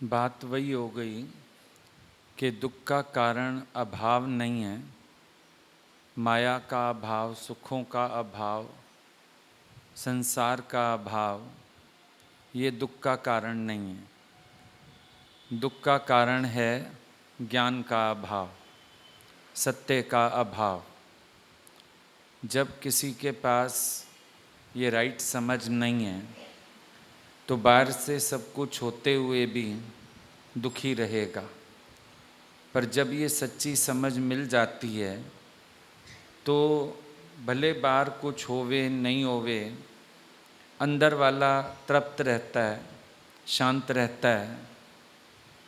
बात वही हो गई कि दुख का कारण अभाव नहीं है, माया का अभाव, सुखों का अभाव, संसार का अभाव, ये दुख का कारण नहीं है। दुख का कारण है ज्ञान का अभाव, सत्य का अभाव। जब किसी के पास ये राइट समझ नहीं है तो बाहर से सब कुछ होते हुए भी दुखी रहेगा, पर जब ये सच्ची समझ मिल जाती है तो भले बाहर कुछ होवे नहीं होवे, अंदर वाला तृप्त रहता है, शांत रहता है,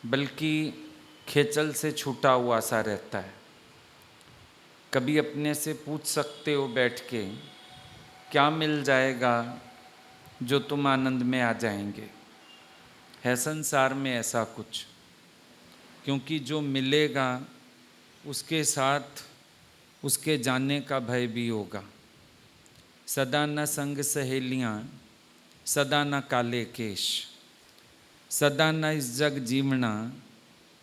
बल्कि खेचल से छूटा हुआ सा रहता है। कभी अपने से पूछ सकते हो बैठ के, क्या मिल जाएगा जो तुम आनंद में आ जाएंगे? है संसार में ऐसा कुछ? क्योंकि जो मिलेगा उसके साथ उसके जाने का भय भी होगा। सदा न संग सहेलियाँ, सदा न काले केश, सदा न इस जग जीवना,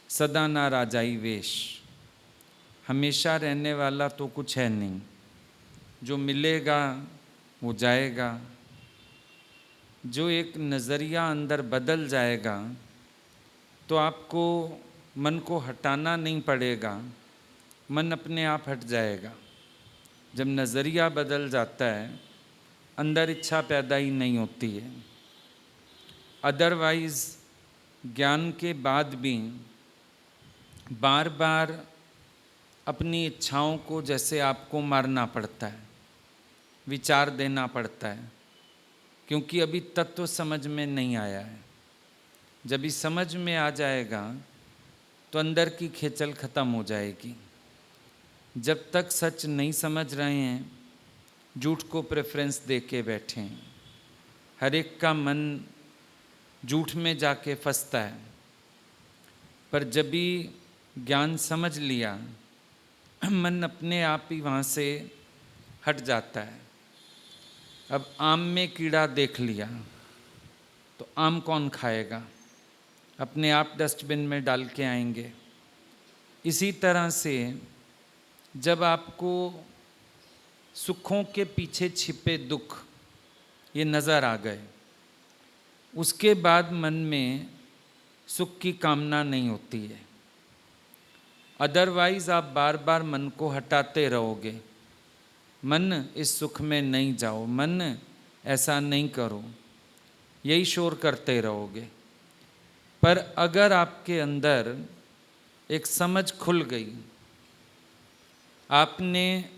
सदा न राजाई वेश। हमेशा रहने वाला तो कुछ है नहीं, जो मिलेगा वो जाएगा। जो एक नज़रिया अंदर बदल जाएगा तो आपको मन को हटाना नहीं पड़ेगा, मन अपने आप हट जाएगा। जब नज़रिया बदल जाता है, अंदर इच्छा पैदा ही नहीं होती है। अदरवाइज़ ज्ञान के बाद भी बार बार अपनी इच्छाओं को जैसे आपको मारना पड़ता है, विचार देना पड़ता है, क्योंकि अभी तत्व समझ में नहीं आया है। जब इस समझ में आ जाएगा तो अंदर की खेचल खत्म हो जाएगी। जब तक सच नहीं समझ रहे हैं, झूठ को प्रेफरेंस दे के बैठे हैं। हर एक का मन झूठ में जाके फंसता है, पर जब भी ज्ञान समझ लिया, मन अपने आप ही वहाँ से हट जाता है। अब आम में कीड़ा देख लिया तो आम कौन खाएगा? अपने आप डस्टबिन में डाल के आएंगे। इसी तरह से जब आपको सुखों के पीछे छिपे दुख ये नज़र आ गए, उसके बाद मन में सुख की कामना नहीं होती है। अदरवाइज़ आप बार बार मन को हटाते रहोगे। मन इस सुख में नहीं जाओ, मन ऐसा नहीं करो, यही शोर करते रहोगे। पर अगर आपके अंदर एक समझ खुल गई, आपने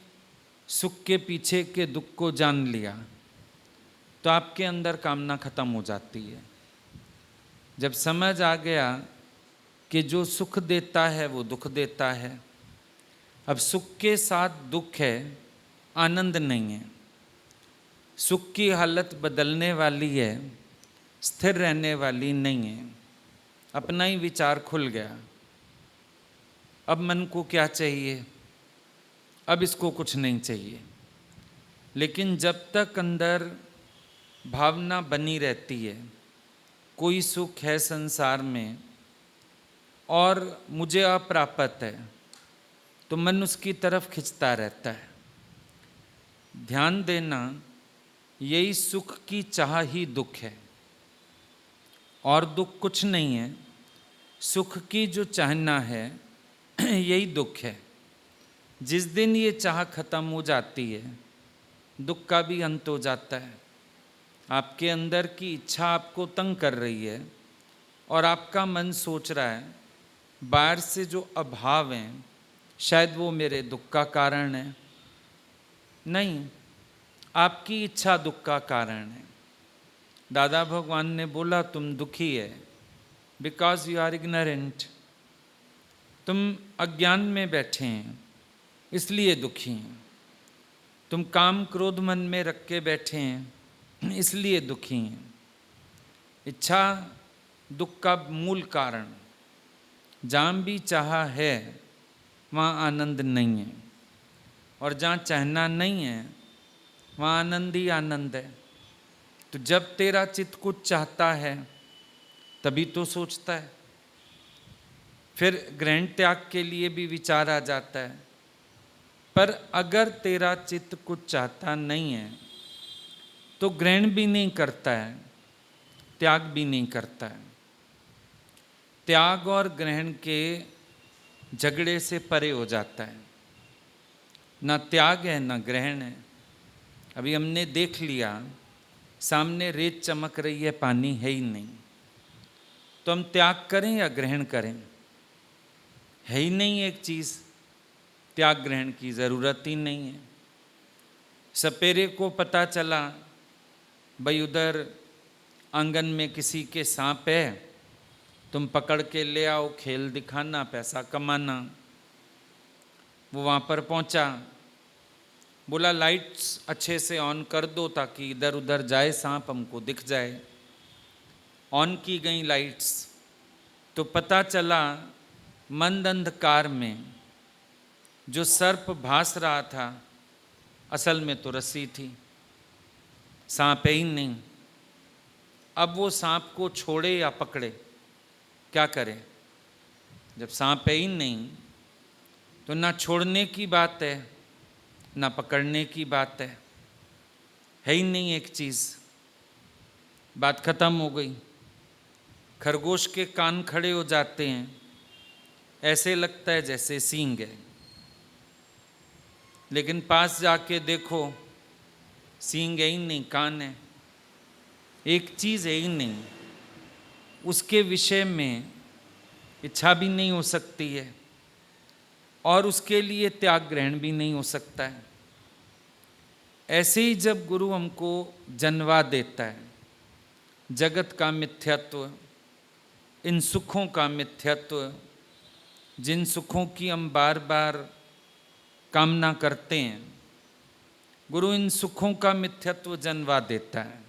सुख के पीछे के दुख को जान लिया, तो आपके अंदर कामना खत्म हो जाती है। जब समझ आ गया कि जो सुख देता है वो दुख देता है, अब सुख के साथ दुख है, आनंद नहीं है। सुख की हालत बदलने वाली है, स्थिर रहने वाली नहीं है। अपना ही विचार खुल गया। अब मन को क्या चाहिए? अब इसको कुछ नहीं चाहिए। लेकिन जब तक अंदर भावना बनी रहती है, कोई सुख है संसार में और मुझे अप्राप्त है, तो मन उसकी तरफ खिंचता रहता है। ध्यान देना, यही सुख की चाह ही दुख है और दुख कुछ नहीं है। सुख की जो चाहना है यही दुख है। जिस दिन ये चाह खत्म हो जाती है, दुख का भी अंत हो जाता है। आपके अंदर की इच्छा आपको तंग कर रही है और आपका मन सोच रहा है बाहर से जो अभाव हैं शायद वो मेरे दुख का कारण है। नहीं, आपकी इच्छा दुख का कारण है। दादा भगवान ने बोला तुम दुखी है बिकॉज यू आर इग्नोरेंट। तुम अज्ञान में बैठे हैं इसलिए दुखी हैं। तुम काम क्रोध मन में रख के बैठे हैं इसलिए दुखी हैं। इच्छा दुख का मूल कारण। जहाँ भी चाहा है वहाँ आनंद नहीं है, और जहाँ चाहना नहीं है वहाँ आनंद ही आनंद है। तो जब तेरा चित्त कुछ चाहता है तभी तो सोचता है। फिर ग्रहण त्याग के लिए भी विचार आ जाता है। पर अगर तेरा चित्त कुछ चाहता नहीं है तो ग्रहण भी नहीं करता है, त्याग भी नहीं करता है। त्याग और ग्रहण के झगड़े से परे हो जाता है। ना त्याग है ना ग्रहण है। अभी हमने देख लिया सामने रेत चमक रही है, पानी है ही नहीं, तो हम त्याग करें या ग्रहण करें? है ही नहीं एक चीज़, त्याग ग्रहण की ज़रूरत ही नहीं है। सपेरे को पता चला भाई उधर आंगन में किसी के सांप है, तुम पकड़ के ले आओ, खेल दिखाना, पैसा कमाना। वो वहाँ पर पहुँचा, बोला लाइट्स अच्छे से ऑन कर दो ताकि इधर उधर जाए सांप हमको दिख जाए। ऑन की गई लाइट्स तो पता चला मंद अंधकार में जो सर्प भास रहा था असल में तो रस्सी थी, सांप ही नहीं। अब वो सांप को छोड़े या पकड़े, क्या करे? जब सांप ही नहीं तो ना छोड़ने की बात है ना पकड़ने की बात है ही नहीं एक चीज़। बात खत्म हो गई। खरगोश के कान खड़े हो जाते हैं, ऐसे लगता है जैसे सींग है, लेकिन पास जाके देखो सींग है ही नहीं, कान है। एक चीज़ है ही नहीं, उसके विषय में इच्छा भी नहीं हो सकती है और उसके लिए त्याग ग्रहण भी नहीं हो सकता है। ऐसे ही जब गुरु हमको जनवा देता है जगत का मिथ्यात्व, इन सुखों का मिथ्यात्व, जिन सुखों की हम बार बार कामना करते हैं, गुरु इन सुखों का मिथ्यात्व जनवा देता है।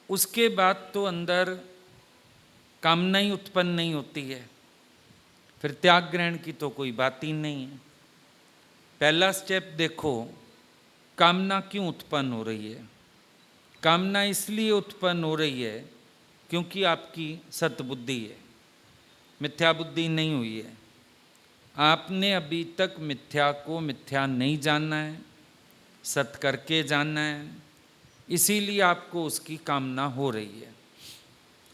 उसके बाद तो अंदर कामना ही उत्पन्न नहीं होती है, फिर त्याग ग्रहण की तो कोई बात ही नहीं है। पहला स्टेप देखो, कामना क्यों उत्पन्न हो रही है? कामना इसलिए उत्पन्न हो रही है क्योंकि आपकी सतबुद्धि है, मिथ्या बुद्धि नहीं हुई है। आपने अभी तक मिथ्या को मिथ्या नहीं जानना है, सत करके जानना है, इसीलिए आपको उसकी कामना हो रही है।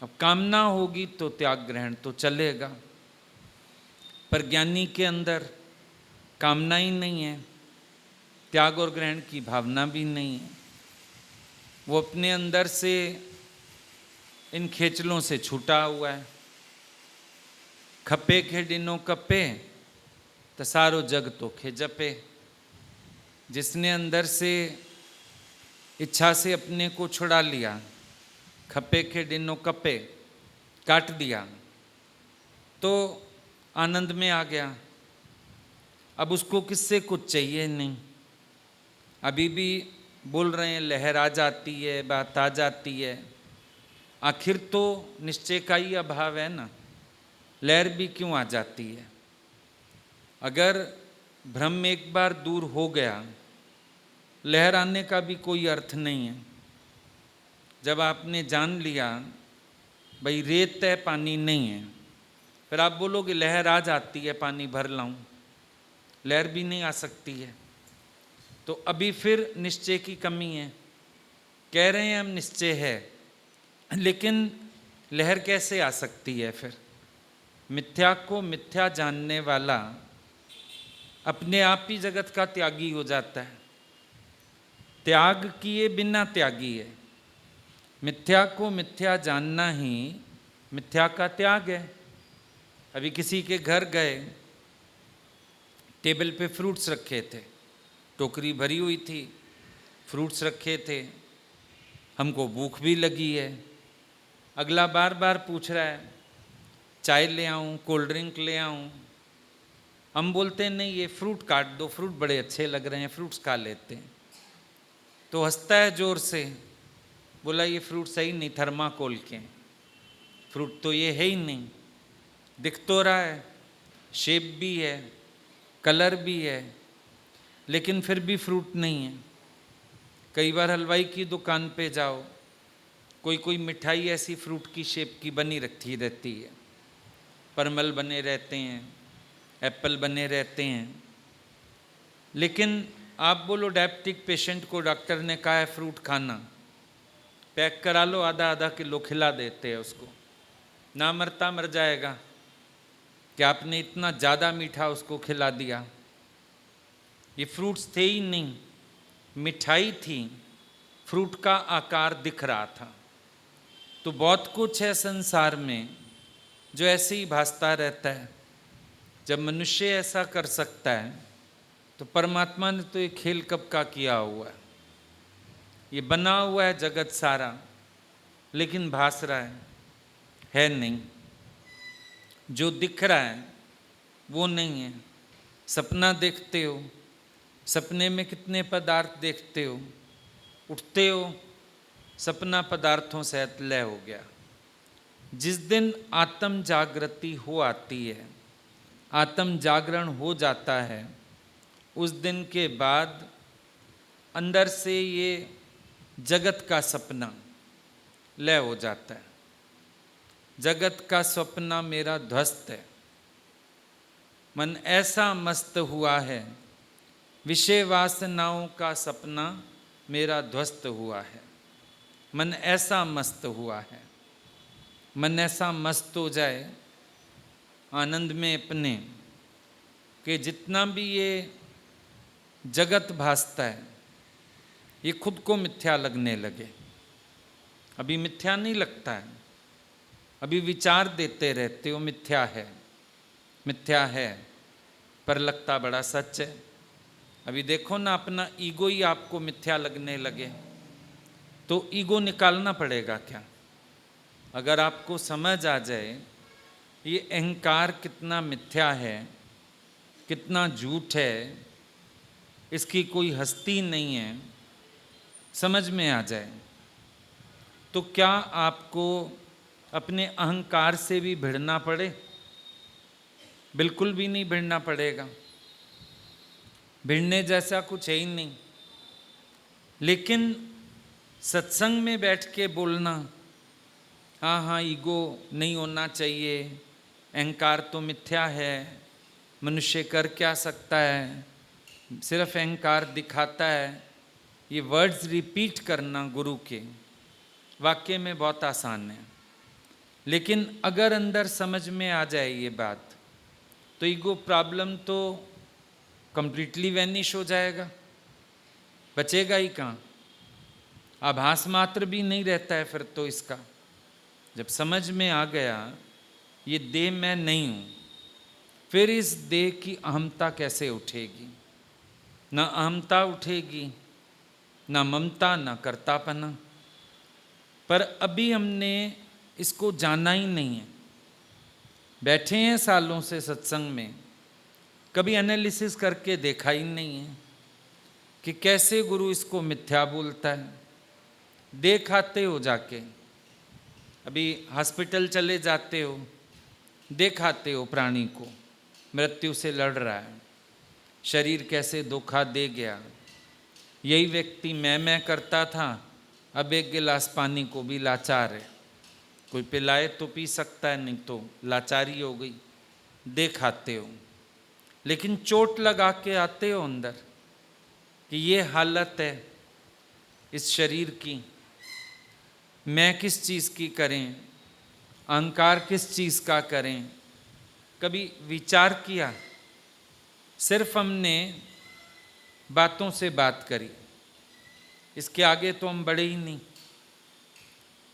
अब कामना होगी तो त्याग ग्रहण तो चलेगा, पर ज्ञानी के अंदर कामना ही नहीं है, त्याग और ग्रहण की भावना भी नहीं है। वो अपने अंदर से इन खेचलों से छूटा हुआ है। खपे खेडिनो कपे तो सारो जग तो खेजपे। जिसने अंदर से इच्छा से अपने को छुड़ा लिया, खपे खेडिनो कपे काट दिया, तो आनंद में आ गया। अब उसको किससे कुछ चाहिए नहीं। अभी भी बोल रहे हैं लहर आ जाती है, बात आ जाती है, आखिर तो निश्चय का ही अभाव है ना। लहर भी क्यों आ जाती है? अगर भ्रम एक बार दूर हो गया, लहर आने का भी कोई अर्थ नहीं है। जब आपने जान लिया भाई रेत है, पानी नहीं है, फिर आप बोलोगे लहर आ जाती है, पानी भर लाऊं, लहर भी नहीं आ सकती है। तो अभी फिर निश्चय की कमी है। कह रहे हैं हम निश्चय है, लेकिन लहर कैसे आ सकती है? फिर मिथ्या को मिथ्या जानने वाला अपने आप ही जगत का त्यागी हो जाता है। त्याग किए बिना त्यागी है। मिथ्या को मिथ्या जानना ही मिथ्या का त्याग है। अभी किसी के घर गए, टेबल पे फ्रूट्स रखे थे, टोकरी भरी हुई थी, फ्रूट्स रखे थे, हमको भूख भी लगी है। अगला बार बार पूछ रहा है चाय ले आऊं, कोल्ड ड्रिंक ले आऊं। हम बोलते हैं नहीं ये फ्रूट काट दो, फ्रूट बड़े अच्छे लग रहे हैं, फ्रूट्स खा लेते हैं। तो हंसता है जोर से, बोला ये फ्रूट सही नहीं, थर्माकोल के फ्रूट तो ये है ही नहीं। दिख तो रहा है, शेप भी है, कलर भी है, लेकिन फिर भी फ्रूट नहीं है। कई बार हलवाई की दुकान पे जाओ, कोई कोई मिठाई ऐसी फ्रूट की शेप की बनी रखी रहती है, परमल बने रहते हैं, एप्पल बने रहते हैं। लेकिन आप बोलो डायबिटिक पेशेंट को डॉक्टर ने कहा है फ्रूट खाना, पैक करा लो, आधा आधा किलो खिला देते हैं उसको, ना मरता मर जाएगा कि आपने इतना ज़्यादा मीठा उसको खिला दिया। ये फ्रूट्स थे ही नहीं, मिठाई थी, फ्रूट का आकार दिख रहा था। तो बहुत कुछ है संसार में जो ऐसे ही भासता रहता है। जब मनुष्य ऐसा कर सकता है तो परमात्मा ने तो ये खेल कब का किया हुआ है। ये बना हुआ है जगत सारा, लेकिन भास रहा है नहीं। जो दिख रहा है वो नहीं है। सपना देखते हो, सपने में कितने पदार्थ देखते हो, उठते हो, सपना पदार्थों से लय हो गया। जिस दिन आत्म जागृति हो आती है, आत्म जागरण हो जाता है, उस दिन के बाद अंदर से ये जगत का सपना लय हो जाता है। जगत का सपना मेरा ध्वस्त है, मन ऐसा मस्त हुआ है, विषय वासनाओं का सपना मेरा ध्वस्त हुआ है। मन ऐसा मस्त हुआ है, मन ऐसा मस्त हो जाए आनंद में अपने कि जितना भी ये जगत भासता है ये खुद को मिथ्या लगने लगे। अभी मिथ्या नहीं लगता है, अभी विचार देते रहते हो मिथ्या है, मिथ्या है, पर लगता बड़ा सच है। अभी देखो ना, अपना ईगो ही आपको मिथ्या लगने लगे तो ईगो निकालना पड़ेगा क्या? अगर आपको समझ आ जाए ये अहंकार कितना मिथ्या है, कितना झूठ है, इसकी कोई हस्ती नहीं है, समझ में आ जाए, तो क्या आपको अपने अहंकार से भी भिड़ना पड़े? बिल्कुल भी नहीं भिड़ना पड़ेगा। भिड़ने जैसा कुछ है ही नहीं। लेकिन सत्संग में बैठ के बोलना, हाँ हाँ ईगो नहीं होना चाहिए, अहंकार तो मिथ्या है, मनुष्य कर क्या सकता है, सिर्फ अहंकार दिखाता है, ये वर्ड्स रिपीट करना गुरु के वाक्य में बहुत आसान है। लेकिन अगर अंदर समझ में आ जाए ये बात, तो ईगो प्रॉब्लम तो कंप्लीटली वैनिश हो जाएगा, बचेगा ही कहाँ। आभास मात्र भी नहीं रहता है फिर तो इसका। जब समझ में आ गया ये देह मैं नहीं हूँ, फिर इस देह की अहमता कैसे उठेगी? ना अहमता उठेगी, ना ममता, ना कर्तापना। पर अभी हमने इसको जाना ही नहीं है। बैठे हैं सालों से सत्संग में, कभी एनालिसिस करके देखा ही नहीं है कि कैसे गुरु इसको मिथ्या बोलता है। देखाते हो जाके, अभी हॉस्पिटल चले जाते हो, देखाते हो प्राणी को मृत्यु से लड़ रहा है, शरीर कैसे धोखा दे गया। यही व्यक्ति मैं करता था, अब एक गिलास पानी को भी लाचार है। कोई पिलाए तो पी सकता है, नहीं तो लाचारी हो गई। देखाते हो, लेकिन चोट लगा के आते हो अंदर कि ये हालत है इस शरीर की, मैं किस चीज़ की करें, अहंकार किस चीज़ का करें। कभी विचार किया? सिर्फ हमने बातों से बात करी, इसके आगे तो हम बढ़े ही नहीं।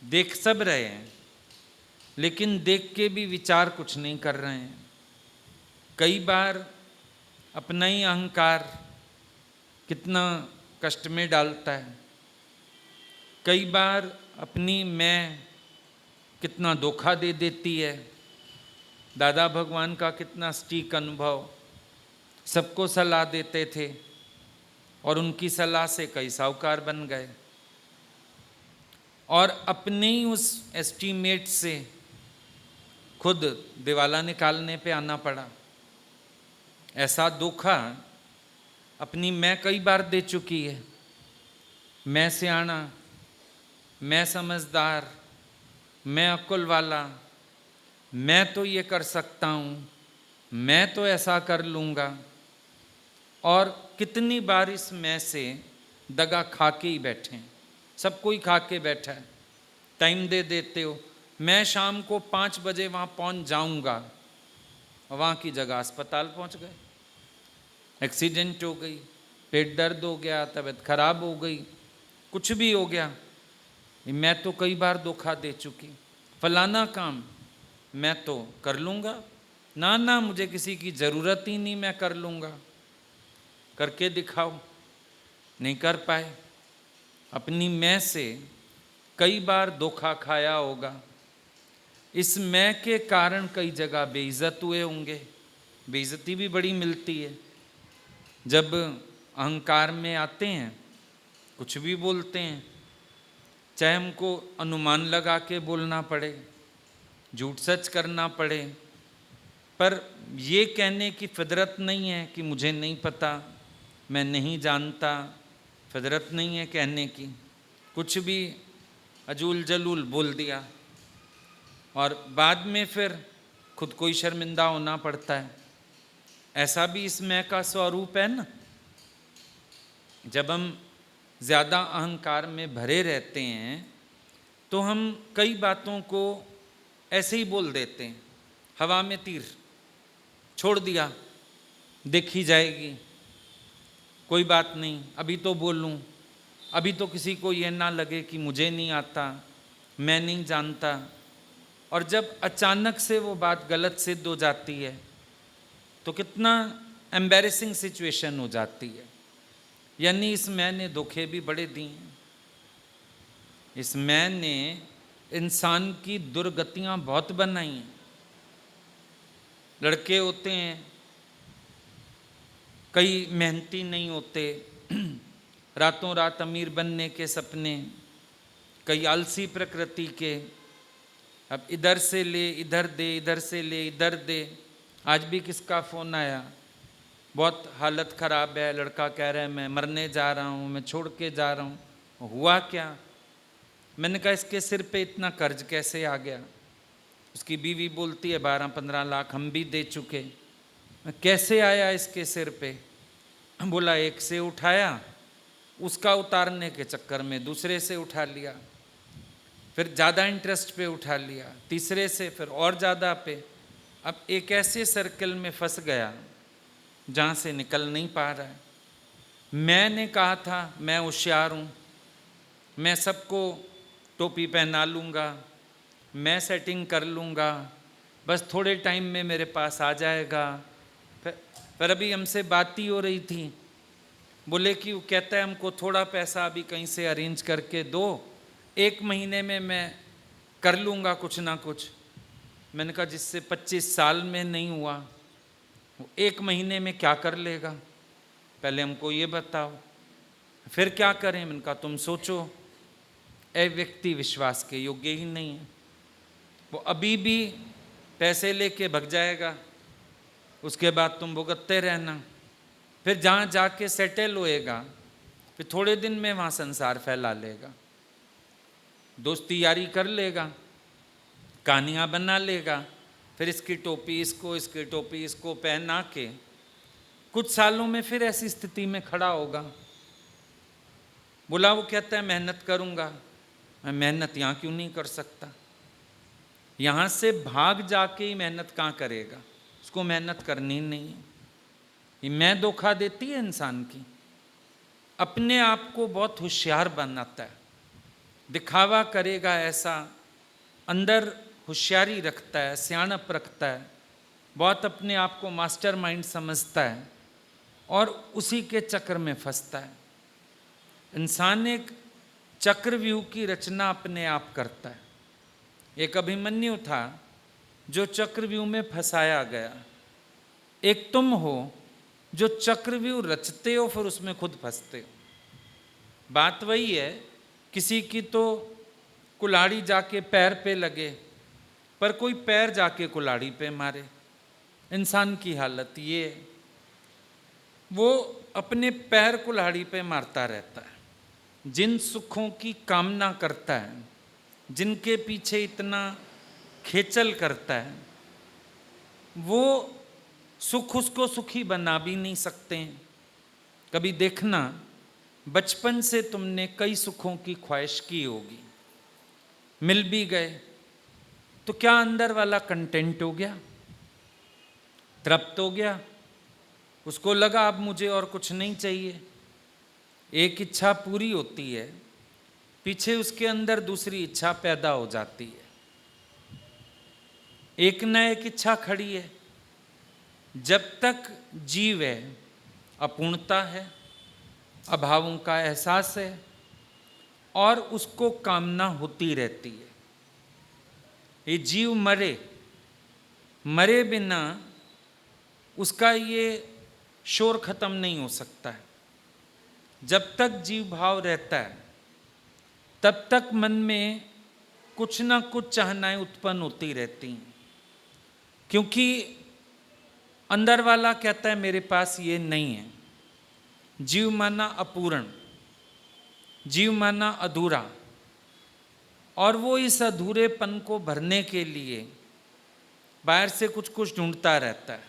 देख सब रहे हैं, लेकिन देख के भी विचार कुछ नहीं कर रहे हैं। कई बार अपना ही अहंकार कितना कष्ट में डालता है, कई बार अपनी मैं कितना धोखा दे देती है। दादा भगवान का कितना सटीक अनुभव, सबको सलाह देते थे और उनकी सलाह से कई साहूकार बन गए, और अपने ही उस एस्टीमेट से खुद दिवाला निकालने पे आना पड़ा। ऐसा धोखा अपनी मैं कई बार दे चुकी है। मैं सियाना, मैं समझदार, मैं अक्ल वाला, मैं तो ये कर सकता हूँ, मैं तो ऐसा कर लूँगा, और कितनी बार इस मैं से दगा खा के ही बैठे हैं। सब कोई खा के बैठा है। टाइम दे देते हो, मैं शाम को 5 बजे वहाँ पहुँच जाऊँगा, वहाँ की जगह अस्पताल पहुँच गए, एक्सीडेंट हो गई, पेट दर्द हो गया, तबीयत खराब हो गई, कुछ भी हो गया। मैं तो कई बार धोखा दे चुकी, फलाना काम मैं तो कर लूँगा, ना ना मुझे किसी की ज़रूरत ही नहीं, मैं कर लूँगा। करके दिखाओ, नहीं कर पाए। अपनी मैं से कई बार धोखा खाया होगा। इस मैं के कारण कई जगह बेइज्जत हुए होंगे, बेइज्जती भी बड़ी मिलती है। जब अहंकार में आते हैं, कुछ भी बोलते हैं, चाहे हमको अनुमान लगा के बोलना पड़े, झूठ सच करना पड़े, पर ये कहने की फितरत नहीं है कि मुझे नहीं पता, मैं नहीं जानता। फितरत नहीं है कहने की, कुछ भी अजूल जलूल बोल दिया और बाद में फिर खुद को ही शर्मिंदा होना पड़ता है। ऐसा भी इस मैं का स्वरूप है ना। जब हम ज़्यादा अहंकार में भरे रहते हैं तो हम कई बातों को ऐसे ही बोल देते हैं, हवा में तीर छोड़ दिया, देखी जाएगी, कोई बात नहीं, अभी तो बोलूं, अभी तो किसी को ये ना लगे कि मुझे नहीं आता, मैं नहीं जानता। और जब अचानक से वो बात गलत सिद्ध हो जाती है तो कितना एम्बैरेसिंग सिचुएशन हो जाती है। यानी इस मैं ने धोखे भी बड़े दिए हैं। इस मैं ने इंसान की दुर्गतियां बहुत बनाई हैं। लड़के होते हैं, कई मेहनती नहीं होते, रातों रात अमीर बनने के सपने, कई आलसी प्रकृति के, अब इधर से ले इधर दे, इधर से ले इधर दे। आज भी किसका फ़ोन आया, बहुत हालत ख़राब है, लड़का कह रहा है मैं मरने जा रहा हूँ, मैं छोड़ के जा रहा हूँ। हुआ क्या? मैंने कहा इसके सिर पे इतना कर्ज कैसे आ गया? उसकी बीवी बोलती है 12-15 लाख हम भी दे चुके। कैसे आया इसके सिर पे? बोला एक से उठाया, उसका उतारने के चक्कर में दूसरे से उठा लिया, फिर ज़्यादा इंटरेस्ट पे उठा लिया, तीसरे से फिर और ज़्यादा पे। अब एक ऐसे सर्कल में फंस गया जहाँ से निकल नहीं पा रहा है। मैंने कहा था मैं होशियार हूँ, मैं सबको टोपी पहना लूँगा, मैं सेटिंग कर लूँगा, बस थोड़े टाइम में मेरे पास आ जाएगा। फिर अभी हमसे बात ही हो रही थी, बोले कि वो कहता है हमको थोड़ा पैसा अभी कहीं से अरेंज करके दो, 1 महीने में मैं कर लूँगा कुछ ना कुछ। मैंने कहा जिससे 25 साल में नहीं हुआ वो 1 महीने में क्या कर लेगा, पहले हमको ये बताओ, फिर क्या करें। मैंने कहा तुम सोचो। ए व्यक्ति विश्वास के योग्य ही नहीं है। वो अभी भी पैसे लेके भग जाएगा, उसके बाद तुम भुगतते रहना, फिर जहाँ जाके सेटल होएगा फिर थोड़े दिन में वहाँ संसार फैला लेगा, दोस्ती यारी कर लेगा, कहानियाँ बना लेगा, फिर इसकी टोपी इसको, इसकी टोपी इसको पहना के कुछ सालों में फिर ऐसी स्थिति में खड़ा होगा। बोला वो कहता है मेहनत करूँगा। मैं मेहनत यहाँ क्यों नहीं कर सकता? यहाँ से भाग जाके ही मेहनत कहाँ करेगा? उसको मेहनत करनी नहीं है। ये मैं धोखा देती है इंसान की, अपने आप को बहुत होशियार बनाता है, दिखावा करेगा ऐसा, अंदर होशियारी रखता है, सियाणप रखता है, बहुत अपने आप को मास्टर माइंड समझता है और उसी के चक्र में फंसता है। इंसान एक चक्रव्यूह की रचना अपने आप करता है। एक अभिमन्यु था जो चक्रव्यूह में फंसाया गया। एक तुम हो जो चक्रव्यूह रचते हो फिर उसमें खुद फंसते हो। बात वही है, किसी की तो कुल्हाड़ी जाके पैर पे लगे पर कोई पैर जाके कुल्हाड़ी पे मारे। इंसान की हालत ये है, वो अपने पैर कुल्हाड़ी पे मारता रहता है। जिन सुखों की कामना करता है, जिनके पीछे इतना खेचल करता है, वो सुख उसको सुखी बना भी नहीं सकते हैं। कभी देखना, बचपन से तुमने कई सुखों की ख्वाहिश की होगी, मिल भी गए, तो क्या अंदर वाला कंटेंट हो गया, तृप्त हो गया? उसको लगा अब मुझे और कुछ नहीं चाहिए। एक इच्छा पूरी होती है, पीछे उसके अंदर दूसरी इच्छा पैदा हो जाती है, एक न एक इच्छा खड़ी है। जब तक जीव है, अपूर्णता है, अभावों का एहसास है, और उसको कामना होती रहती है। ये जीव मरे बिना उसका ये शोर खत्म नहीं हो सकता है। जब तक जीव भाव रहता है, तब तक मन में कुछ ना कुछ चाहनाएं उत्पन्न होती रहती हैं, क्योंकि अंदर वाला कहता है मेरे पास ये नहीं है। जीव माना अपूर्ण, जीव माना अधूरा, और वो इस अधूरेपन को भरने के लिए बाहर से कुछ कुछ ढूंढता रहता है।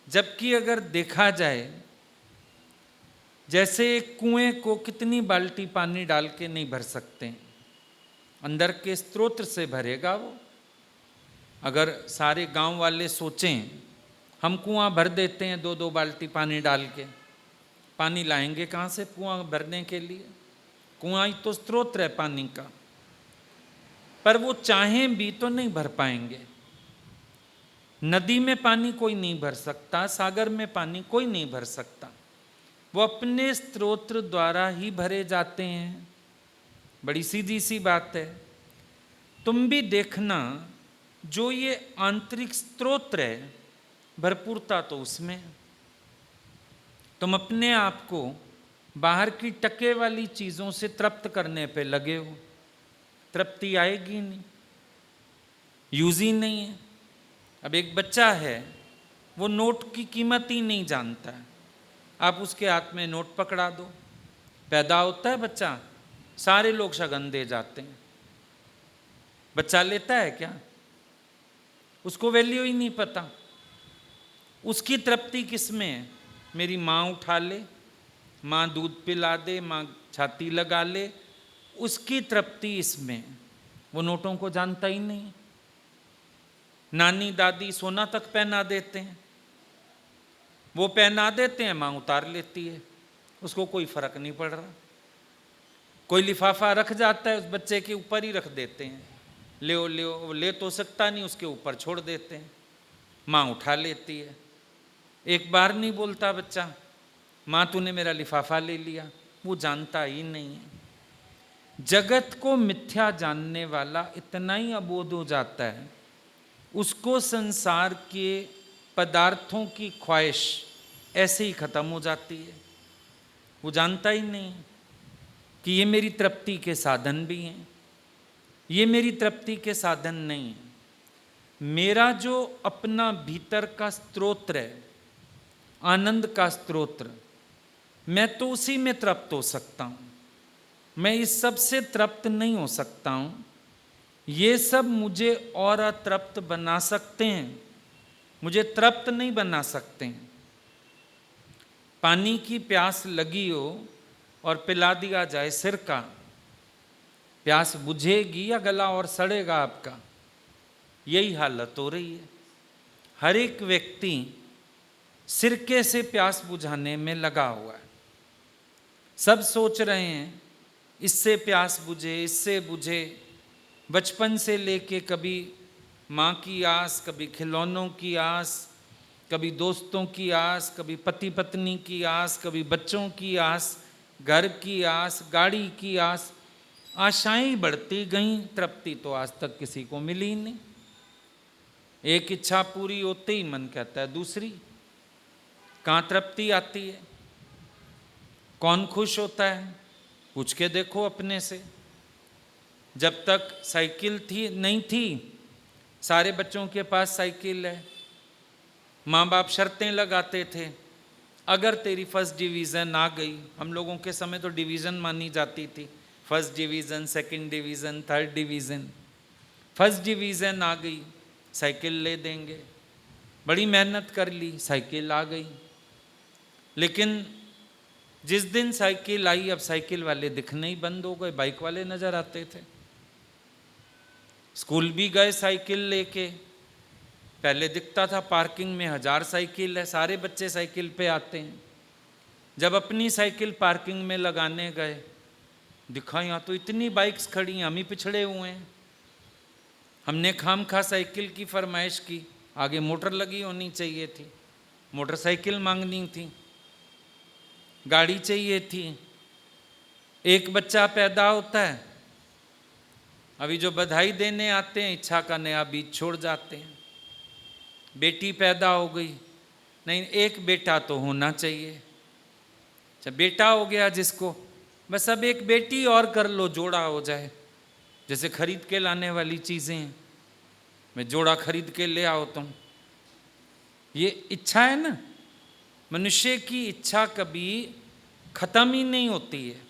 जबकि अगर देखा जाए, जैसे एक कुएं को कितनी बाल्टी पानी डाल के नहीं भर सकते, अंदर के स्रोत से भरेगा वो। अगर सारे गांव वाले सोचें हम कुआं भर देते हैं 2-2 बाल्टी पानी डाल के, पानी लाएंगे कहाँ से कुआं भरने के लिए? कुआं ही तो स्रोत है पानी का। पर वो चाहें भी तो नहीं भर पाएंगे। नदी में पानी कोई नहीं भर सकता, सागर में पानी कोई नहीं भर सकता, वो अपने स्रोत द्वारा ही भरे जाते हैं। बड़ी सीधी सी बात है। तुम भी देखना, जो ये आंतरिक स्रोत है, भरपूरता तो उसमें है। तुम अपने आप को बाहर की टके वाली चीज़ों से तृप्त करने पे लगे हो, तृप्ति आएगी नहीं, यूज ही नहीं है। अब एक बच्चा है, वो नोट की कीमत ही नहीं जानता है, आप उसके हाथ में नोट पकड़ा दो, पैदा होता है बच्चा, सारे लोग शगन दे जाते हैं। बच्चा लेता है क्या? उसको वैल्यू ही नहीं पता। उसकी तृप्ति किस में है? मेरी माँ उठा ले, माँ दूध पिला दे, माँ छाती लगा ले, उसकी तृप्ति इसमें। वो नोटों को जानता ही नहीं। नानी दादी सोना तक पहना देते हैं, वो पहना देते हैं, माँ उतार लेती है, उसको कोई फर्क नहीं पड़ रहा। कोई लिफाफा रख जाता है, उस बच्चे के ऊपर ही रख देते हैं, ले ले तो सकता नहीं, उसके ऊपर छोड़ देते हैं, माँ उठा लेती है। एक बार नहीं बोलता बच्चा, माँ तूने मेरा लिफाफा ले लिया, वो जानता ही नहीं है। जगत को मिथ्या जानने वाला इतना ही अबोध हो जाता है, उसको संसार के पदार्थों की ख्वाहिश ऐसे ही खत्म हो जाती है। वो जानता ही नहीं कि ये मेरी तृप्ति के साधन भी हैं, ये मेरी तृप्ति के साधन नहीं है। मेरा जो अपना भीतर का स्रोत है, आनंद का स्रोत, मैं तो उसी में तृप्त हो सकता हूँ, मैं इस सब से तृप्त नहीं हो सकता हूँ। ये सब मुझे और अतृप्त बना सकते हैं, मुझे तृप्त नहीं बना सकते हैं। पानी की प्यास लगी हो और पिला दिया जाए सिरका, प्यास बुझेगी या गला और सड़ेगा आपका? यही हालत हो रही है। हर एक व्यक्ति सिरके से प्यास बुझाने में लगा हुआ है। सब सोच रहे हैं इससे प्यास बुझे, इससे बुझे। बचपन से लेके कभी माँ की आस, कभी खिलौनों की आस, कभी दोस्तों की आस, कभी पति पत्नी की आस, कभी बच्चों की आस, घर की आस, गाड़ी की आस, आशाएं बढ़ती गईं, तृप्ति तो आज तक किसी को मिली ही नहीं। एक इच्छा पूरी होते ही मन कहता है दूसरी। कहाँ तृप्ति आती है? कौन खुश होता है? पूछ के देखो अपने से। जब तक साइकिल नहीं थी, सारे बच्चों के पास साइकिल है, माँ बाप शर्तें लगाते थे, अगर तेरी फर्स्ट डिवीज़न आ गई, हम लोगों के समय तो डिवीज़न मानी जाती थी, first division, second division, third division, first division आ गई, साइकिल ले देंगे। बड़ी मेहनत कर ली, साइकिल आ गई। लेकिन जिस दिन साइकिल आई, अब साइकिल वाले दिखने ही बंद हो गए, बाइक वाले नजर आते थे। स्कूल भी गए साइकिल लेके, पहले दिखता था पार्किंग में 1000 साइकिल है, सारे बच्चे साइकिल पे आते हैं। जब अपनी साइकिल पार्किंग में लगाने गए, दिखा यहाँ तो इतनी बाइक्स खड़ी हैं, हम ही पिछड़े हुए हैं। हमने खामखा साइकिल की फरमाइश की, आगे मोटर लगी होनी चाहिए थी, मोटरसाइकिल मांगनी थी, गाड़ी चाहिए थी। एक बच्चा पैदा होता है, अभी जो बधाई देने आते हैं इच्छा का नया बीज छोड़ जाते हैं। बेटी पैदा हो गई, नहीं एक बेटा तो होना चाहिए। अच्छा बेटा हो गया जिसको, बस अब एक बेटी और कर लो, जोड़ा हो जाए। जैसे खरीद के लाने वाली चीज़ें हैं, मैं जोड़ा खरीद के ले आओ तुम। ये इच्छा है ना, मनुष्य की इच्छा कभी खत्म ही नहीं होती है।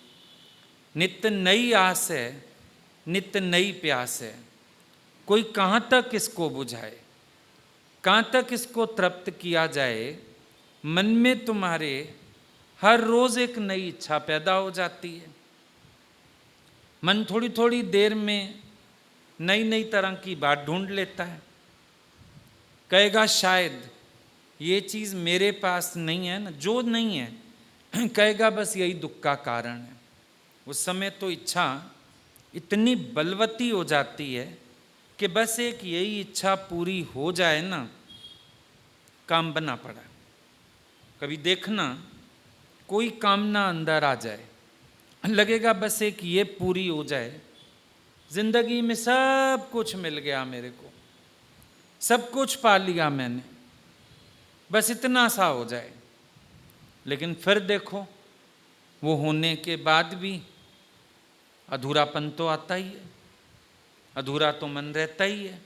नित्य नई आस है, नित्य नई प्यास है। कोई कहाँ तक इसको बुझाए, कहाँ तक इसको तृप्त किया जाए। मन में तुम्हारे हर रोज एक नई इच्छा पैदा हो जाती है। मन थोड़ी थोड़ी देर में नई नई तरह की बात ढूंढ लेता है। कहेगा शायद ये चीज़ मेरे पास नहीं है ना, जो नहीं है कहेगा बस यही दुख का कारण है। उस समय तो इच्छा इतनी बलवती हो जाती है कि बस एक यही इच्छा पूरी हो जाए ना, काम बना पड़ा। कभी देखना कोई कामना अंदर आ जाए, लगेगा बस एक ये पूरी हो जाए, जिंदगी में सब कुछ मिल गया मेरे को, सब कुछ पा लिया मैंने, बस इतना सा हो जाए। लेकिन फिर देखो वो होने के बाद भी अधूरापन तो आता ही है, अधूरा तो मन रहता ही है।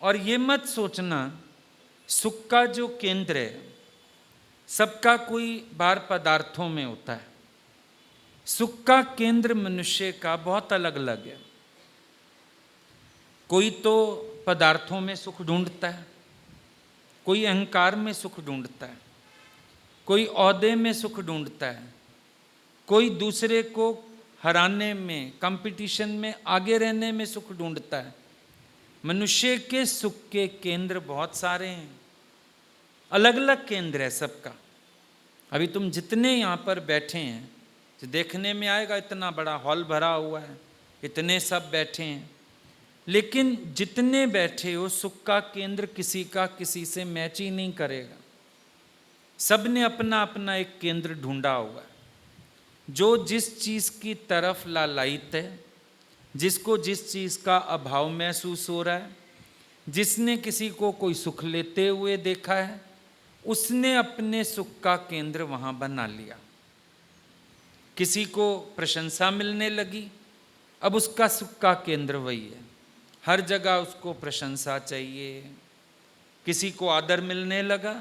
और ये मत सोचना सुख का जो केंद्र है सबका कोई बार पदार्थों में होता है। सुख का केंद्र मनुष्य का बहुत अलग अलग है। कोई तो पदार्थों में सुख ढूंढता है, कोई अहंकार में सुख ढूंढता है, कोई औहदे में सुख ढूंढता है, कोई दूसरे को हराने में, कंपटीशन में आगे रहने में सुख ढूंढता है। मनुष्य के सुख के केंद्र बहुत सारे हैं, अलग अलग केंद्र है सबका। अभी तुम जितने यहाँ पर बैठे हैं, जो देखने में आएगा इतना बड़ा हॉल भरा हुआ है, इतने सब बैठे हैं, लेकिन जितने बैठे हो सुख का केंद्र किसी का किसी से मैच ही नहीं करेगा। सब ने अपना अपना एक केंद्र ढूंढा हुआ है। जो जिस चीज़ की तरफ लालायित है, जिसको जिस चीज़ का अभाव महसूस हो रहा है, जिसने किसी को कोई सुख लेते हुए देखा है, उसने अपने सुख का केंद्र वहाँ बना लिया। किसी को प्रशंसा मिलने लगी, अब उसका सुख का केंद्र वही है, हर जगह उसको प्रशंसा चाहिए। किसी को आदर मिलने लगा,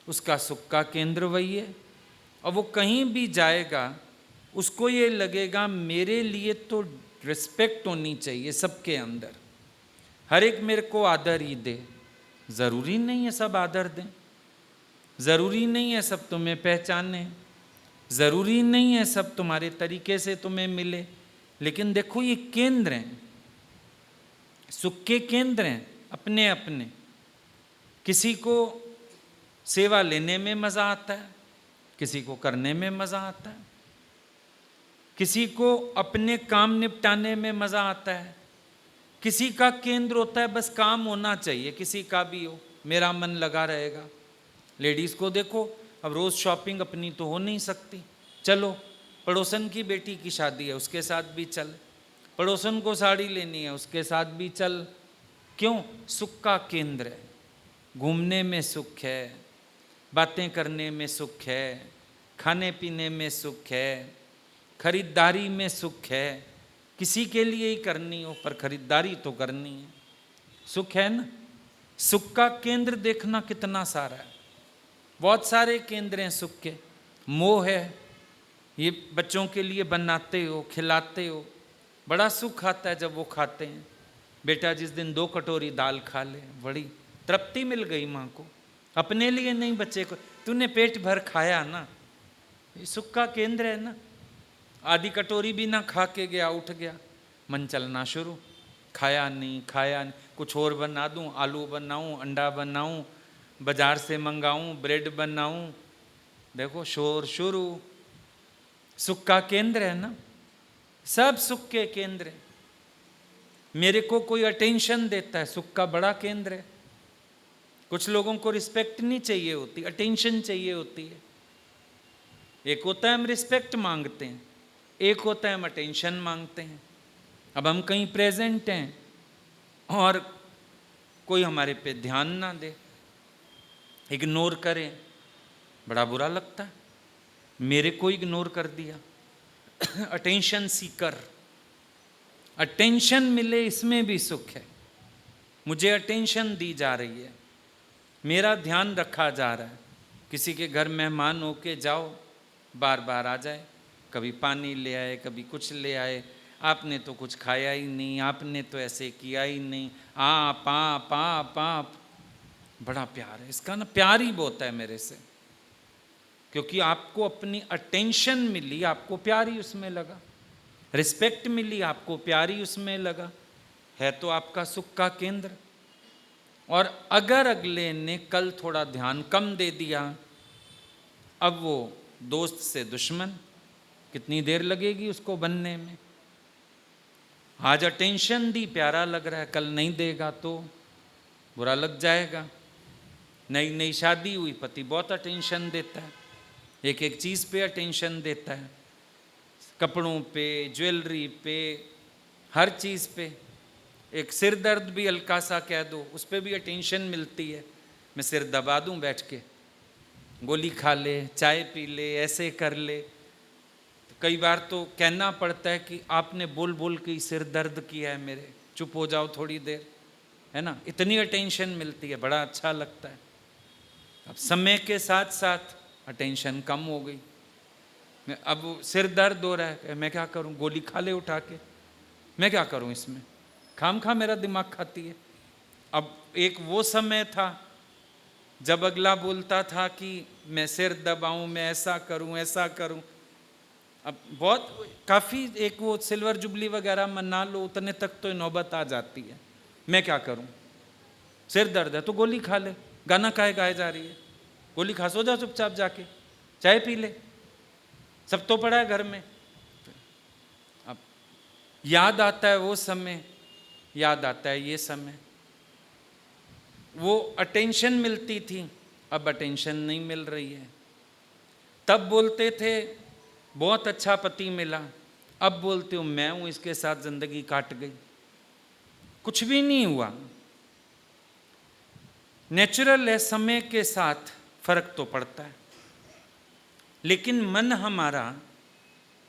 उसका सुख का केंद्र वही है। और वो कहीं भी जाएगा उसको ये लगेगा मेरे लिए तो रिस्पेक्ट होनी चाहिए सबके अंदर, हर एक मेरे को आदर ही दे। ज़रूरी नहीं है सब आदर दें, ज़रूरी नहीं है सब तुम्हें पहचाने, ज़रूरी नहीं है सब तुम्हारे तरीके से तुम्हें मिले। लेकिन देखो ये केंद्र हैं, सुख के केंद्र हैं अपने अपने। किसी को सेवा लेने में मज़ा आता है, किसी को करने में मज़ा आता है, किसी को अपने काम निपटाने में मज़ा आता है, किसी का केंद्र होता है बस काम होना चाहिए, किसी का भी हो मेरा मन लगा रहेगा। लेडीज़ को देखो, अब रोज़ शॉपिंग अपनी तो हो नहीं सकती, चलो पड़ोसन की बेटी की शादी है उसके साथ भी चल, पड़ोसन को साड़ी लेनी है उसके साथ भी चल। क्यों? सुख का केंद्र है। घूमने में सुख है, बातें करने में सुख है, खाने पीने में सुख है, खरीदारी में सुख है। किसी के लिए ही करनी हो पर खरीदारी तो करनी है, सुख है ना। सुख का केंद्र देखना कितना सारा है, बहुत सारे केंद्र हैं सुख के। मोह है, ये बच्चों के लिए बनाते हो, खिलाते हो, बड़ा सुख आता है जब वो खाते हैं। बेटा जिस दिन 2 कटोरी दाल खा ले, बड़ी तृप्ति मिल गई माँ को, अपने लिए नहीं बच्चे को, तूने पेट भर खाया ना, ये सुख का केंद्र है ना। आधी कटोरी भी ना खा के गया, उठ गया, मन चलना शुरू, खाया नहीं, कुछ और बना दूं, आलू बनाऊं, अंडा बनाऊं, बाजार से मंगाऊं, ब्रेड बनाऊं, देखो शोर शुरू। सुख का केंद्र है ना, सब सुख के केंद्र है। मेरे को कोई अटेंशन देता है, सुख का बड़ा केंद्र है। कुछ लोगों को रिस्पेक्ट नहीं चाहिए होती, अटेंशन चाहिए होती है। एक होता है हम रिस्पेक्ट मांगते हैं, एक होता है हम अटेंशन मांगते हैं। अब हम कहीं प्रेजेंट हैं और कोई हमारे पे ध्यान ना दे, इग्नोर करे, बड़ा बुरा लगता है। मेरे को इग्नोर कर दिया, अटेंशन सीकर, अटेंशन मिले इसमें भी सुख है। मुझे अटेंशन दी जा रही है, मेरा ध्यान रखा जा रहा है। किसी के घर मेहमान होके जाओ, बार बार आ जाए, कभी पानी ले आए, कभी कुछ ले आए, आपने तो कुछ खाया ही नहीं, आपने तो ऐसे किया ही नहीं, आप आप आप आप। बड़ा प्यार है इसका ना, प्यार ही बहुत है मेरे से, क्योंकि आपको अपनी अटेंशन मिली, आपको प्यार ही उसमें लगा, रिस्पेक्ट मिली, आपको प्यार ही उसमें लगा, है तो आपका सुख का केंद्र। और अगर अगले ने कल थोड़ा ध्यान कम दे दिया, अब वो दोस्त से दुश्मन, कितनी देर लगेगी उसको बनने में। आज अटेंशन दी, प्यारा लग रहा है, कल नहीं देगा तो बुरा लग जाएगा। नई नई शादी हुई, पति बहुत अटेंशन देता है, एक एक चीज़ पे अटेंशन देता है, कपड़ों पे, ज्वेलरी पे, हर चीज़ पे। एक सिर दर्द भी हल्का सा कह दो, उस पर भी अटेंशन मिलती है, मैं सिर दबा दूं बैठ के, गोली खा ले, चाय पी ले, ऐसे कर ले। तो कई बार तो कहना पड़ता है कि आपने बोल बोल के सिर दर्द किया है मेरे, चुप हो जाओ थोड़ी देर, है ना। इतनी अटेंशन मिलती है, बड़ा अच्छा लगता है। अब समय के साथ साथ अटेंशन कम हो गई। अब सिर दर्द हो रहा है, मैं क्या करूं, गोली खा ले उठा के, मैं क्या करूं इसमें, खाम खा मेरा दिमाग खाती है। अब एक वो समय था जब अगला बोलता था कि मैं सिर दबाऊं, मैं ऐसा करूं, ऐसा करूं। अब बहुत काफ़ी एक वो सिल्वर जुबली वगैरह मना लो, उतने तक तो नौबत आ जाती है। मैं क्या करूं, सिर दर्द है तो गोली खा ले, गाना काहे गाए जा रही है, गोली खा, सो जा चुपचाप जाके, चाय पी ले, सब तो पड़ा है घर में। अब याद आता है वो समय, याद आता है ये समय। वो अटेंशन मिलती थी, अब अटेंशन नहीं मिल रही है। तब बोलते थे बहुत अच्छा पति मिला, अब बोलते हो मैं हूं इसके साथ जिंदगी काट गई। कुछ भी नहीं हुआ, नेचुरल है, समय के साथ फर्क तो पड़ता है, लेकिन मन हमारा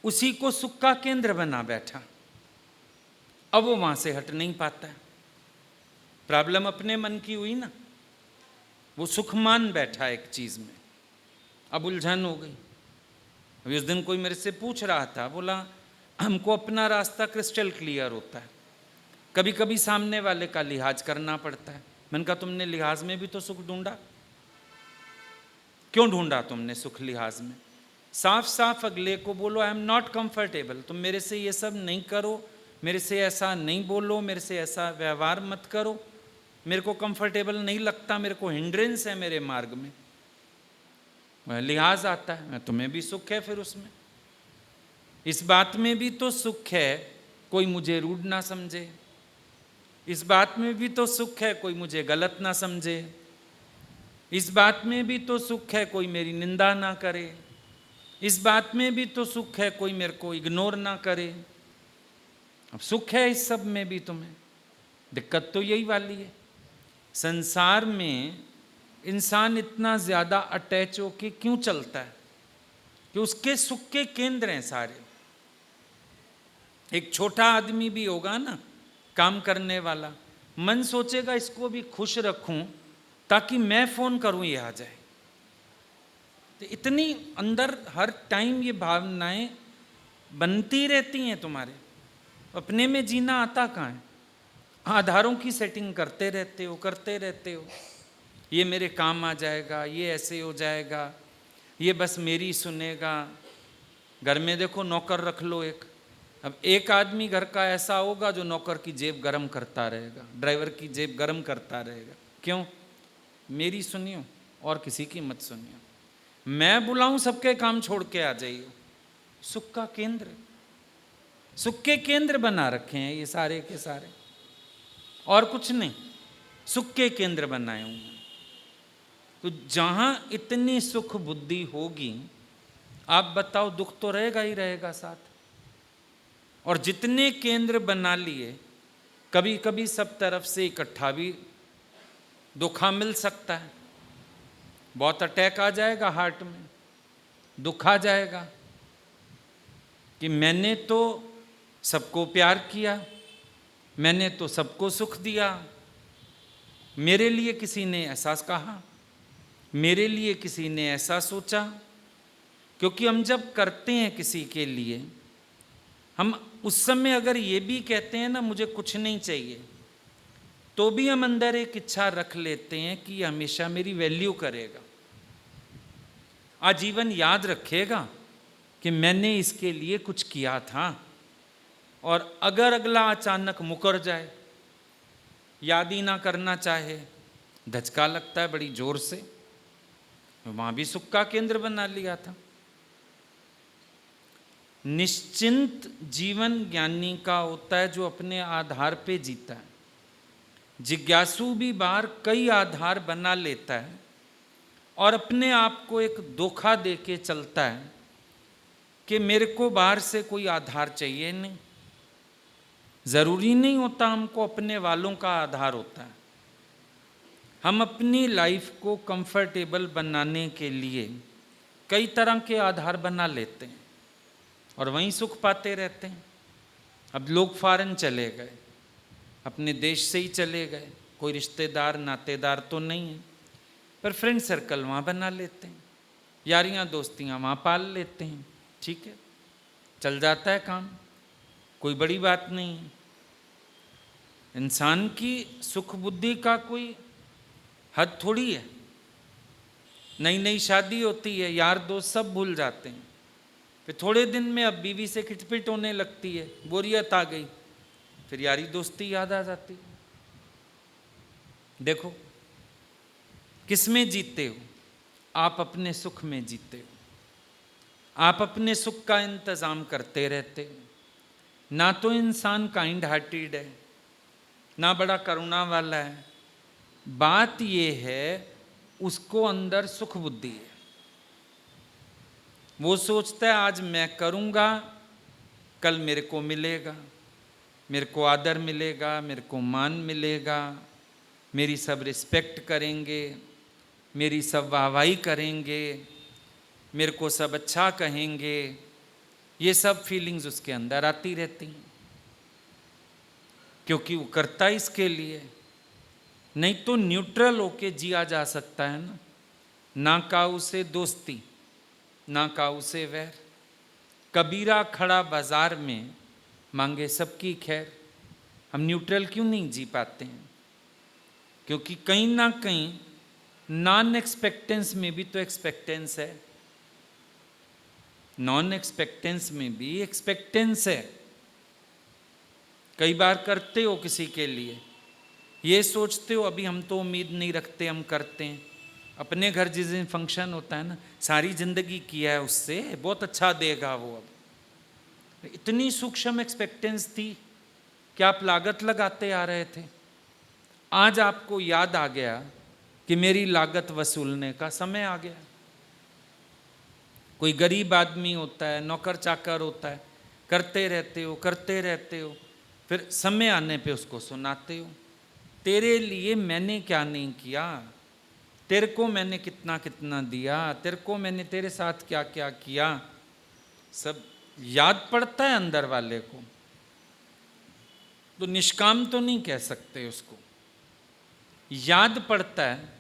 उसी को सुख का केंद्र बना बैठा, अब वो वहां से हट नहीं पाता है। प्रॉब्लम अपने मन की हुई ना, वो सुख मान बैठा एक चीज में, अब उलझन हो गई। अभी उस दिन कोई मेरे से पूछ रहा था, बोला हमको अपना रास्ता क्रिस्टल क्लियर होता है, कभी कभी सामने वाले का लिहाज करना पड़ता है। मैंने कहा तुमने लिहाज में भी तो सुख ढूंढा, क्यों ढूंढा तुमने सुख लिहाज में? साफ साफ अगले को बोलो आई एम नॉट कंफर्टेबल, तुम मेरे से ये सब नहीं करो, मेरे से ऐसा नहीं बोलो, मेरे से ऐसा व्यवहार मत करो, मेरे को कंफर्टेबल नहीं लगता, मेरे को हिंड्रेंस है मेरे मार्ग में। लिहाज आता है, मैं तुम्हें भी सुख है फिर उसमें, इस बात में भी तो सुख है कोई मुझे रूड ना समझे, इस बात में भी तो सुख है कोई मुझे गलत ना समझे, इस बात में भी तो सुख है कोई मेरी निंदा ना करे, इस बात में भी तो सुख है कोई मेरे को इग्नोर ना करे। अब सुख है इस सब में भी तुम्हें, दिक्कत तो यही वाली है। संसार में इंसान इतना ज़्यादा अटैच होके क्यों चलता है कि उसके सुख के केंद्र हैं सारे। एक छोटा आदमी भी होगा ना, काम करने वाला, मन सोचेगा इसको भी खुश रखूं ताकि मैं फ़ोन करूं ये आ जाए। तो इतनी अंदर हर टाइम ये भावनाएं बनती रहती हैं तुम्हारे, अपने में जीना आता कहाँ है? आधारों की सेटिंग करते रहते हो। ये मेरे काम आ जाएगा, ये ऐसे हो जाएगा, ये बस मेरी सुनेगा। घर में देखो नौकर रख लो एक, अब एक आदमी घर का ऐसा होगा जो नौकर की जेब गरम करता रहेगा, ड्राइवर की जेब गरम करता रहेगा। क्यों? मेरी सुनियो और किसी की मत सुनियो, मैं बुलाऊं सबके काम छोड़ के आ जाइए। सुख का केंद्र, सुख के केंद्र बना रखे हैं ये सारे के सारे, और कुछ नहीं, सुख के केंद्र बनाए हुए हैं। तो जहां इतनी सुख बुद्धि होगी, आप बताओ दुख तो रहेगा ही रहेगा साथ। और जितने केंद्र बना लिए, कभी कभी सब तरफ से इकट्ठा भी धोखा मिल सकता है। बहुत अटैक आ जाएगा हार्ट में, दुख आ जाएगा कि मैंने तो सबको प्यार किया, मैंने तो सबको सुख दिया, मेरे लिए किसी ने ऐसा कहा, मेरे लिए किसी ने ऐसा सोचा। क्योंकि हम जब करते हैं किसी के लिए, हम उस समय अगर ये भी कहते हैं ना मुझे कुछ नहीं चाहिए, तो भी हम अंदर एक इच्छा रख लेते हैं कि हमेशा मेरी वैल्यू करेगा, आजीवन याद रखेगा कि मैंने इसके लिए कुछ किया था। और अगर अगला अचानक मुकर जाए, याद ही ना करना चाहे, धचका लगता है बड़ी जोर से, वहां भी सुख का केंद्र बना लिया था। निश्चिंत जीवन ज्ञानी का होता है जो अपने आधार पे जीता है। जिज्ञासु भी बाहर कई आधार बना लेता है और अपने आप को एक धोखा दे के चलता है कि मेरे को बाहर से कोई आधार चाहिए नहीं। ज़रूरी नहीं होता हमको अपने वालों का आधार होता है। हम अपनी लाइफ को कंफर्टेबल बनाने के लिए कई तरह के आधार बना लेते हैं और वहीं सुख पाते रहते हैं। अब लोग फॉरेन चले गए, अपने देश से ही चले गए, कोई रिश्तेदार नातेदार तो नहीं है, पर फ्रेंड सर्कल वहाँ बना लेते हैं, यारियाँ दोस्तियाँ वहाँ पाल लेते हैं। ठीक है, चल जाता है काम, कोई बड़ी बात नहीं है। इंसान की सुख बुद्धि का कोई हद थोड़ी है। नई नई शादी होती है, यार दोस्त सब भूल जाते हैं, फिर थोड़े दिन में अब बीवी से खिटपिट होने लगती है, बोरियत आ गई, फिर यारी दोस्ती याद आ जाती है। देखो किस में जीते हो? आप अपने सुख में जीते हो। आप अपने सुख का इंतजाम करते रहते हो। ना तो इंसान काइंड हार्टेड है, ना बड़ा करुणा वाला है। बात ये है उसको अंदर सुख बुद्धि है। वो सोचता है आज मैं करूँगा, कल मेरे को मिलेगा, मेरे को आदर मिलेगा, मेरे को मान मिलेगा, मेरी सब रिस्पेक्ट करेंगे, मेरी सब वाहवाही करेंगे, मेरे को सब अच्छा कहेंगे। ये सब फीलिंग्स उसके अंदर आती रहती हैं, क्योंकि वो करता इसके लिए। नहीं तो न्यूट्रल होके जिया जा सकता है ना, ना काऊ से दोस्ती, ना काऊ से वैर। कबीरा खड़ा बाजार में मांगे सबकी खैर। हम न्यूट्रल क्यों नहीं जी पाते हैं? क्योंकि कहीं ना कहीं नॉन एक्सपेक्टेंस में भी तो एक्सपेक्टेंस है, नॉन एक्सपेक्टेंस में भी एक्सपेक्टेंस है। कई बार करते हो किसी के लिए, ये सोचते हो अभी हम तो उम्मीद नहीं रखते, हम करते हैं। अपने घर जिस दिन फंक्शन होता है ना, सारी जिंदगी किया है उससे, बहुत अच्छा देगा वो। अब इतनी सूक्ष्म एक्सपेक्टेंस थी कि आप लागत लगाते आ रहे थे, आज आपको याद आ गया कि मेरी लागत वसूलने का समय आ गया। कोई गरीब आदमी होता है, नौकर चाकर होता है, करते रहते हो, फिर समय आने पे उसको सुनाते हो, तेरे लिए मैंने क्या नहीं किया, तेरे को मैंने कितना कितना दिया, तेरे को मैंने तेरे साथ क्या क्या किया। सब याद पड़ता है अंदर वाले को। तो निष्काम तो नहीं कह सकते उसको, याद पड़ता है।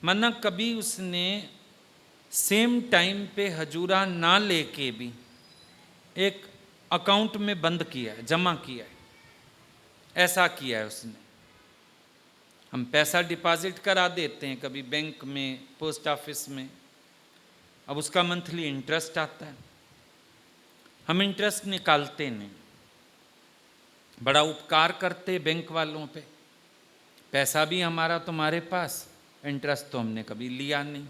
मना कभी उसने सेम टाइम पे हजूरा ना लेके भी एक अकाउंट में बंद किया है, जमा किया है, ऐसा किया है उसने। हम पैसा डिपॉजिट करा देते हैं कभी बैंक में, पोस्ट ऑफिस में, अब उसका मंथली इंटरेस्ट आता है, हम इंटरेस्ट निकालते नहीं। बड़ा उपकार करते बैंक वालों पे, पैसा भी हमारा तुम्हारे पास, इंटरेस्ट तो हमने कभी लिया नहीं।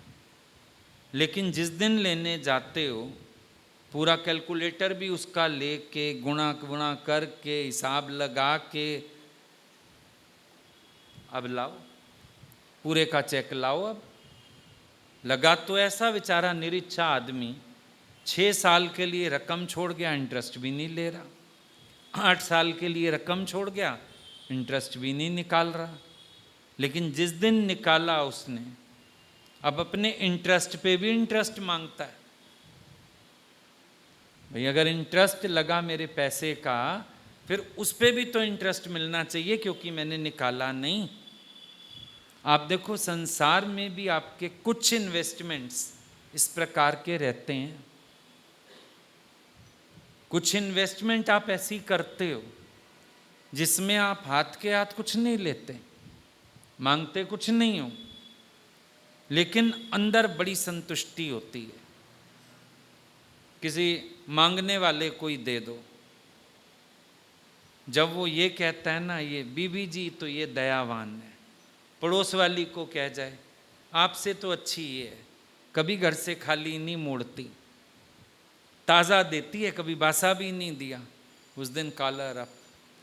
लेकिन जिस दिन लेने जाते हो पूरा कैलकुलेटर भी उसका लेके गुणा गुणा करके हिसाब लगा के अब लाओ, पूरे का चेक लाओ। अब लगा तो ऐसा बेचारा निरीच्छा आदमी 6 साल के लिए रकम छोड़ गया, इंटरेस्ट भी नहीं ले रहा, 8 साल के लिए रकम छोड़ गया, इंटरेस्ट भी नहीं निकाल रहा। लेकिन जिस दिन निकाला उसने, अब अपने इंटरेस्ट पे भी इंटरेस्ट मांगता है। भाई अगर इंटरेस्ट लगा मेरे पैसे का, फिर उस पे भी तो इंटरेस्ट मिलना चाहिए, क्योंकि मैंने निकाला नहीं। आप देखो संसार में भी आपके कुछ इन्वेस्टमेंट्स इस प्रकार के रहते हैं। कुछ इन्वेस्टमेंट आप ऐसी करते हो जिसमें आप हाथ के हाथ कुछ नहीं लेते, मांगते कुछ नहीं हो, लेकिन अंदर बड़ी संतुष्टि होती है। किसी मांगने वाले को ही दे दो, जब वो ये कहता है ना, ये बीबी जी तो ये दयावान है, पड़ोस वाली को कह जाए आपसे तो अच्छी ये है, कभी घर से खाली नहीं मोड़ती, ताज़ा देती है, कभी बासा भी नहीं दिया, उस दिन कॉलर अप।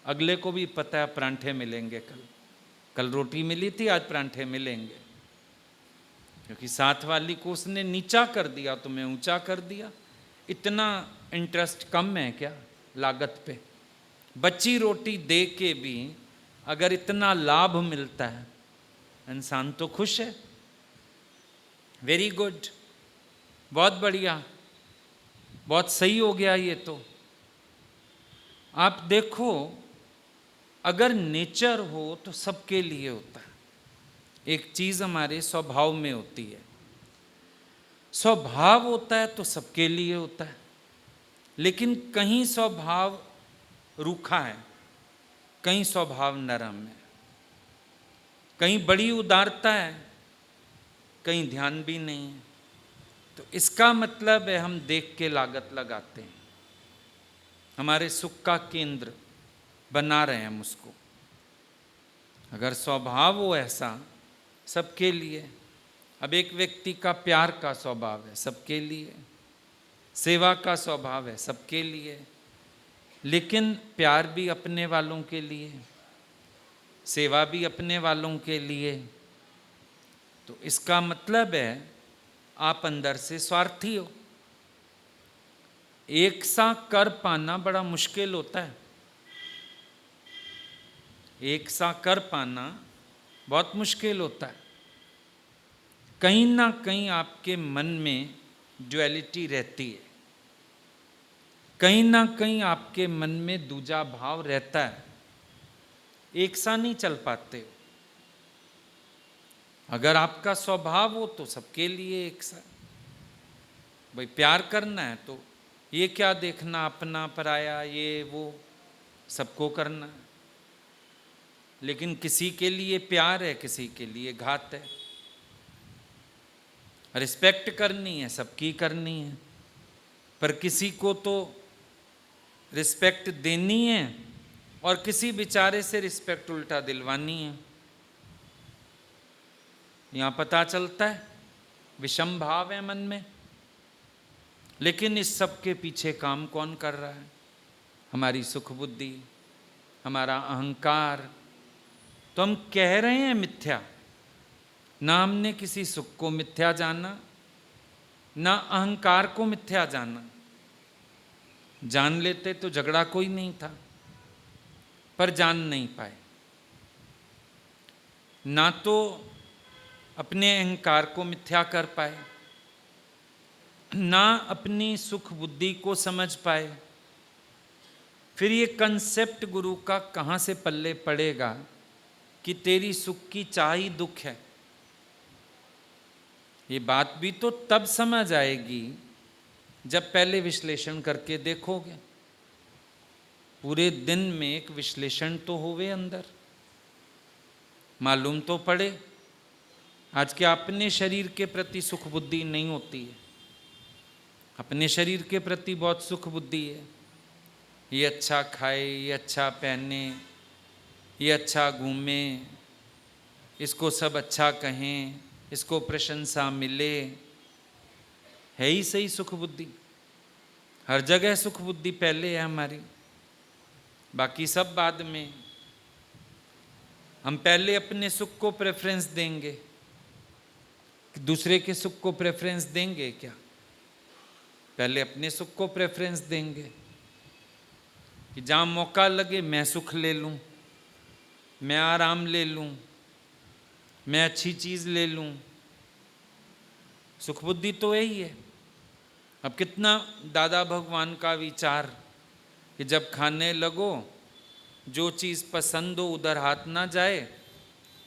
अगले को भी पता है परांठे मिलेंगे, कल रोटी मिली थी, आज परांठे मिलेंगे, क्योंकि साथ वाली को उसने नीचा कर दिया तो मैं ऊंचा कर दिया। इतना इंटरेस्ट कम है क्या लागत पे? बच्ची रोटी दे के भी अगर इतना लाभ मिलता है, इंसान तो खुश है। वेरी गुड, बहुत बढ़िया, बहुत सही हो गया ये तो। आप देखो अगर नेचर हो तो सबके लिए होता है। एक चीज़ हमारे स्वभाव में होती है, स्वभाव होता है तो सबके लिए होता है, लेकिन कहीं स्वभाव रूखा है, कहीं स्वभाव नरम है, कहीं बड़ी उदारता है, कहीं ध्यान भी नहीं है। तो इसका मतलब है हम देख के लागत लगाते हैं, हमारे सुख का केंद्र बना रहे हैं हम उसको। अगर स्वभाव हो ऐसा सबके लिए, अब एक व्यक्ति का प्यार का स्वभाव है सबके लिए, सेवा का स्वभाव है सबके लिए, लेकिन प्यार भी अपने वालों के लिए, सेवा भी अपने वालों के लिए, तो इसका मतलब है आप अंदर से स्वार्थी हो। एक सा कर पाना बड़ा मुश्किल होता है, एक सा कर पाना बहुत मुश्किल होता है। कहीं ना कहीं आपके मन में ड्युअलिटी रहती है, कहीं ना कहीं आपके मन में दूजा भाव रहता है, एक सा नहीं चल पाते हो। अगर आपका स्वभाव हो तो सबके लिए एक सा। भाई प्यार करना है तो ये क्या देखना अपना पराया, ये वो सबको करना है। लेकिन किसी के लिए प्यार है, किसी के लिए घात है। रिस्पेक्ट करनी है, सबकी करनी है, पर किसी को तो रिस्पेक्ट देनी है और किसी बेचारे से रिस्पेक्ट उल्टा दिलवानी है। यहाँ पता चलता है विषम भाव है मन में। लेकिन इस सब के पीछे काम कौन कर रहा है? हमारी सुख बुद्धि, हमारा अहंकार। तो हम कह रहे हैं मिथ्या, ना हमने किसी सुख को मिथ्या जाना, ना अहंकार को मिथ्या जाना। जान लेते तो झगड़ा कोई नहीं था, पर जान नहीं पाए। ना तो अपने अहंकार को मिथ्या कर पाए, ना अपनी सुख बुद्धि को समझ पाए। फिर ये कंसेप्ट गुरु का कहाँ से पल्ले पड़ेगा कि तेरी सुख की चाह ही दुख है? ये बात भी तो तब समझ आएगी जब पहले विश्लेषण करके देखोगे। पूरे दिन में एक विश्लेषण तो होवे अंदर। मालूम तो पड़े। आज के अपने शरीर के प्रति सुख बुद्धि नहीं होती है, अपने शरीर के प्रति बहुत सुख बुद्धि है। ये अच्छा खाए, ये अच्छा पहने, ये अच्छा घूमे, इसको सब अच्छा कहें, इसको प्रशंसा मिले, है ही सही सुख बुद्धि। हर जगह सुख बुद्धि पहले है हमारी, बाकी सब बाद में। हम पहले अपने सुख को प्रेफरेंस देंगे, दूसरे के सुख को प्रेफरेंस देंगे क्या? पहले अपने सुख को प्रेफरेंस देंगे कि जहाँ मौका लगे मैं सुख ले लूँ, मैं आराम ले लूँ, मैं अच्छी चीज़ ले लूँ। सुख बुद्धि तो यही है। अब कितना दादा भगवान का विचार कि जब खाने लगो, जो चीज़ पसंद हो उधर हाथ ना जाए,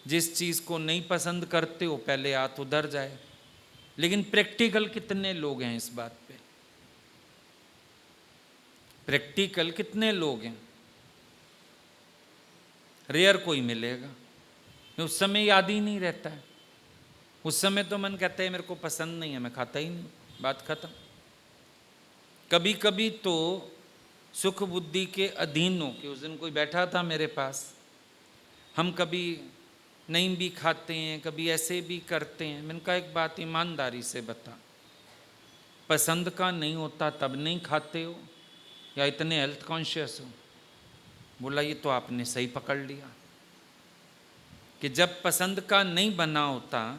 जिस चीज़ को नहीं पसंद करते हो पहले हाथ उधर जाए। लेकिन प्रैक्टिकल कितने लोग हैं इस बात पे? प्रैक्टिकल कितने लोग हैं? रेयर कोई मिलेगा। उस समय याद ही नहीं रहता है, उस समय तो मन कहता है मेरे को पसंद नहीं है, मैं खाता ही नहीं, बात खत्म। कभी कभी तो सुख बुद्धि के अधीन हो के, उस दिन कोई बैठा था मेरे पास, हम कभी नहीं भी खाते हैं, कभी ऐसे भी करते हैं। मैंने कहा एक बात ईमानदारी से बता, पसंद का नहीं होता तब नहीं खाते हो या इतने हेल्थ कॉन्शियस हो? बोला ये तो आपने सही पकड़ लिया कि जब पसंद का नहीं बना होता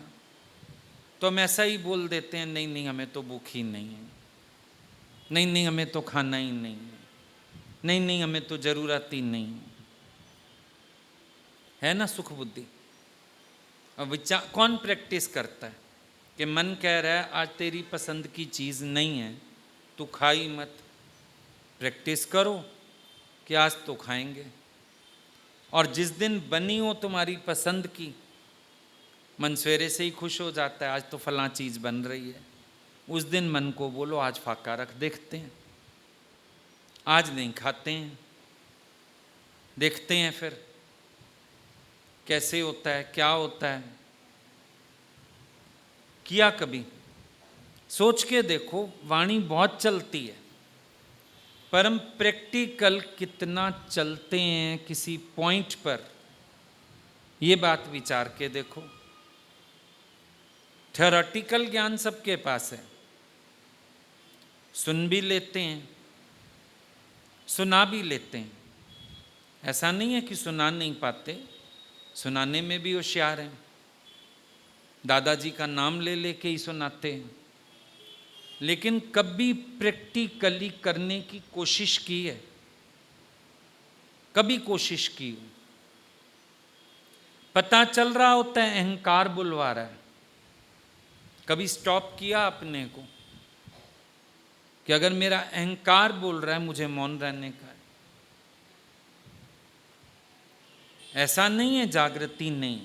तो हम ऐसा ही बोल देते हैं, नहीं नहीं हमें तो भूख ही नहीं है, नहीं नहीं हमें तो खाना ही नहीं है, नहीं नहीं हमें तो ज़रूरत ही नहीं है ना सुख बुद्धि। अब विचार कौन प्रैक्टिस करता है कि मन कह रहा है आज तेरी पसंद की चीज़ नहीं है, तू खाई मत। प्रैक्टिस करो कि आज तो खाएंगे, और जिस दिन बनी हो तुम्हारी पसंद की, मन सवेरे से ही खुश हो जाता है आज तो फलां चीज़ बन रही है, उस दिन मन को बोलो आज फाका रख देखते हैं, आज नहीं खाते हैं, देखते हैं फिर कैसे होता है, क्या होता है। किया कभी? सोच के देखो, वाणी बहुत चलती है पर हम प्रैक्टिकल कितना चलते हैं किसी पॉइंट पर, ये बात विचार के देखो। थ्योरेटिकल ज्ञान सबके पास है, सुन भी लेते हैं, सुना भी लेते हैं, ऐसा नहीं है कि सुना नहीं पाते, सुनाने में भी होशियार हैं। दादाजी का नाम ले लेके ही सुनाते हैं, लेकिन कभी प्रैक्टिकली करने की कोशिश की है? कभी कोशिश की? पता चल रहा होता है अहंकार बुलवा रहा है, कभी स्टॉप किया अपने को कि अगर मेरा अहंकार बोल रहा है मुझे मौन रहने का है? ऐसा नहीं है जागृति नहीं,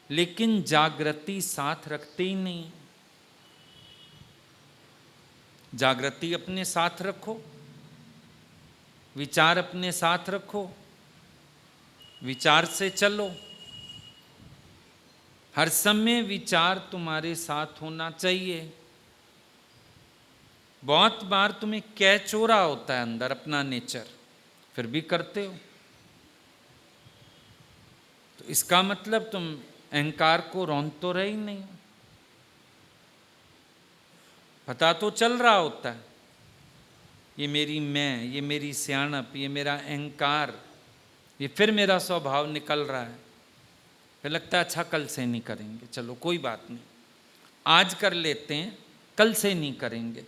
लेकिन जागृति साथ रखते ही नहीं। जागृति अपने साथ रखो, विचार अपने साथ रखो, विचार से चलो। हर समय विचार तुम्हारे साथ होना चाहिए। बहुत बार तुम्हें कैच हो रहा होता है अंदर अपना नेचर, फिर भी करते हो, तो इसका मतलब तुम अहंकार को रौंद तो रहे ही नहीं। पता तो चल रहा होता है ये मेरी मैं, ये मेरी सियाणप, ये मेरा अहंकार, ये फिर मेरा स्वभाव निकल रहा है। फिर लगता है अच्छा कल से नहीं करेंगे, चलो कोई बात नहीं, आज कर लेते हैं, कल से नहीं करेंगे।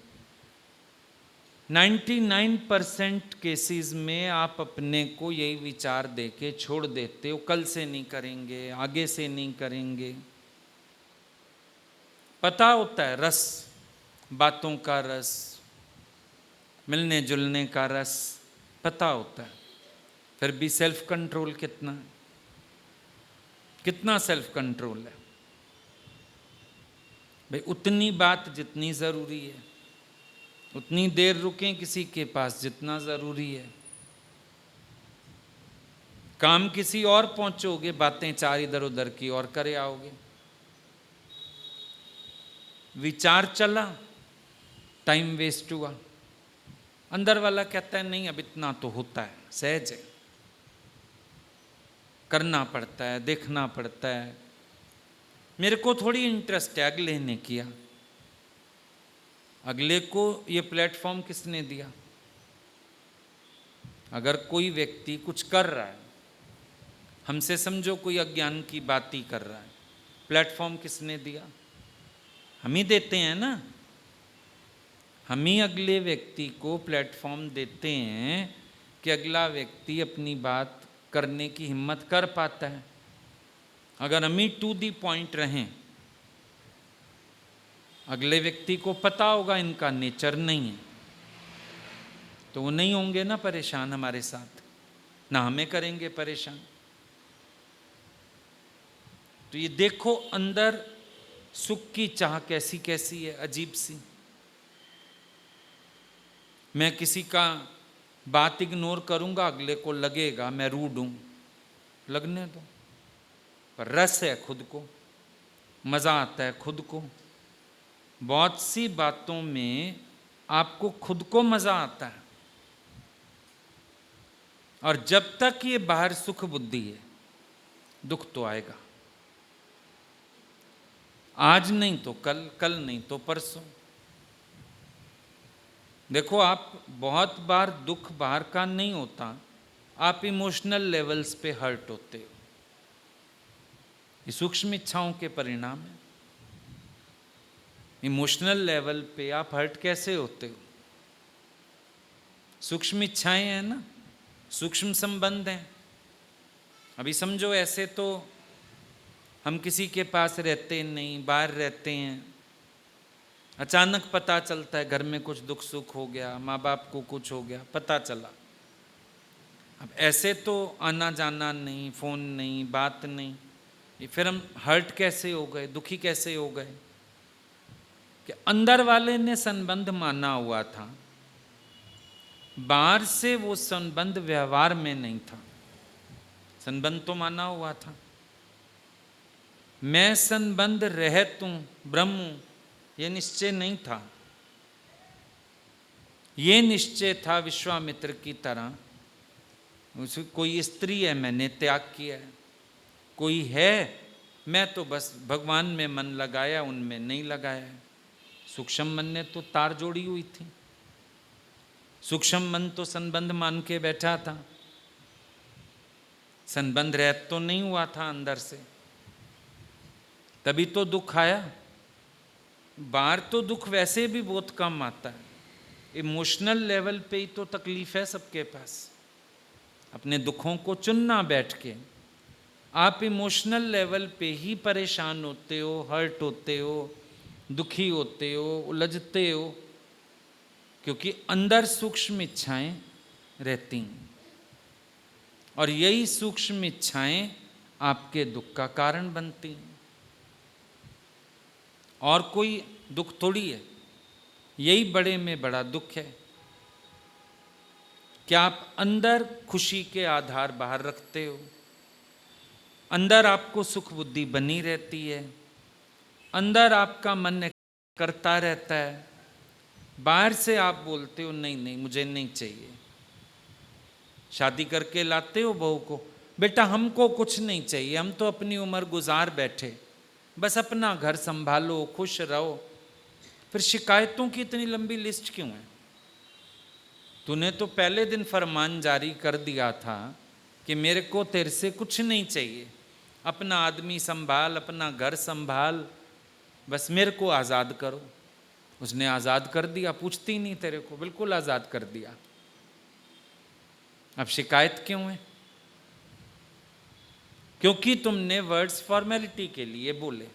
99% केसेस में आप अपने को यही विचार देके छोड़ देते हो, कल से नहीं करेंगे, आगे से नहीं करेंगे। पता होता है रस, बातों का रस, मिलने जुलने का रस पता होता है, फिर भी सेल्फ कंट्रोल कितना, कितना सेल्फ कंट्रोल है भाई? उतनी बात जितनी ज़रूरी है, उतनी देर रुकें किसी के पास जितना ज़रूरी है। काम किसी और पहुंचोगे, बातें चार इधर उधर की और करे आओगे। विचार चला, टाइम वेस्ट हुआ। अंदर वाला कहता है नहीं, अब इतना तो होता है, सहज है, करना पड़ता है, देखना पड़ता है, मेरे को थोड़ी इंटरेस्ट है। अगले ने किया, अगले को ये प्लेटफॉर्म किसने दिया? अगर कोई व्यक्ति कुछ कर रहा है, हमसे समझो कोई अज्ञान की बात ही कर रहा है, प्लेटफॉर्म किसने दिया? हम ही देते हैं ना। हम ही अगले व्यक्ति को प्लेटफॉर्म देते हैं कि अगला व्यक्ति अपनी बात करने की हिम्मत कर पाता है। अगर हम ही टू दी पॉइंट रहें, अगले व्यक्ति को पता होगा इनका नेचर नहीं है, तो वो नहीं होंगे ना परेशान हमारे साथ, ना हमें करेंगे परेशान। तो ये देखो अंदर सुख की चाह कैसी कैसी है, अजीब सी। मैं किसी का बात इग्नोर करूंगा, अगले को लगेगा मैं रूड हूं, लगने दो, पर रस है खुद को, मजा आता है खुद को। बहुत सी बातों में आपको खुद को मजा आता है, और जब तक ये बाहर सुख बुद्धि है, दुख तो आएगा। आज नहीं तो कल, कल नहीं तो परसों। देखो, आप बहुत बार दुख बाहर का नहीं होता, आप इमोशनल लेवल्स पे हर्ट होते हो। ये सूक्ष्म इच्छाओं के परिणाम है। इमोशनल लेवल पे आप हर्ट कैसे होते हो? सूक्ष्म इच्छाएं हैं ना, सूक्ष्म संबंध हैं। अभी समझो ऐसे तो हम किसी के पास रहते नहीं, बाहर रहते हैं, अचानक पता चलता है घर में कुछ दुख सुख हो गया, माँ बाप को कुछ हो गया, पता चला। अब ऐसे तो आना जाना नहीं, फोन नहीं, बात नहीं, ये फिर हम हर्ट कैसे हो गए, दुखी कैसे हो गए? कि अंदर वाले ने संबंध माना हुआ था, बाहर से वो संबंध व्यवहार में नहीं था। संबंध तो माना हुआ था, मैं संबंध रहत हूं, ब्रह्म हूं, ये निश्चय नहीं था। ये निश्चय था विश्वामित्र की तरह, कोई स्त्री है मैंने त्याग किया है, कोई है मैं तो बस भगवान में मन लगाया, उनमें नहीं लगाया है। सूक्ष्म मन ने तो तार जोड़ी हुई थी, सूक्ष्म मन तो संबंध मान के बैठा था, संबंध रहत तो नहीं हुआ था अंदर से, तभी तो दुख आया। बाहर तो दुख वैसे भी बहुत कम आता है, इमोशनल लेवल पे ही तो तकलीफ है सबके पास। अपने दुखों को चुनना बैठ के, आप इमोशनल लेवल पे ही परेशान होते हो, हर्ट होते हो, दुखी होते हो, उलझते हो, क्योंकि अंदर सूक्ष्म इच्छाएं रहती हैं, और यही सूक्ष्म इच्छाएं आपके दुख का कारण बनती हैं। और कोई दुख थोड़ी है, यही बड़े में बड़ा दुख है। क्या आप अंदर खुशी के आधार बाहर रखते हो? अंदर आपको सुख बुद्धि बनी रहती है, अंदर आपका मन करता रहता है, बाहर से आप बोलते हो नहीं नहीं मुझे नहीं चाहिए। शादी करके लाते हो बहू को, बेटा हमको कुछ नहीं चाहिए, हम तो अपनी उम्र गुजार बैठे, बस अपना घर संभालो, खुश रहो। फिर शिकायतों की इतनी लंबी लिस्ट क्यों है? तूने तो पहले दिन फरमान जारी कर दिया था कि मेरे को तेरे से कुछ नहीं चाहिए, अपना आदमी संभाल, अपना घर संभाल, बस मेरे को आज़ाद करो। उसने आज़ाद कर दिया, पूछती नहीं तेरे को, बिल्कुल आज़ाद कर दिया। अब शिकायत क्यों है? क्योंकि तुमने वर्ड्स फॉर्मेलिटी के लिए बोले।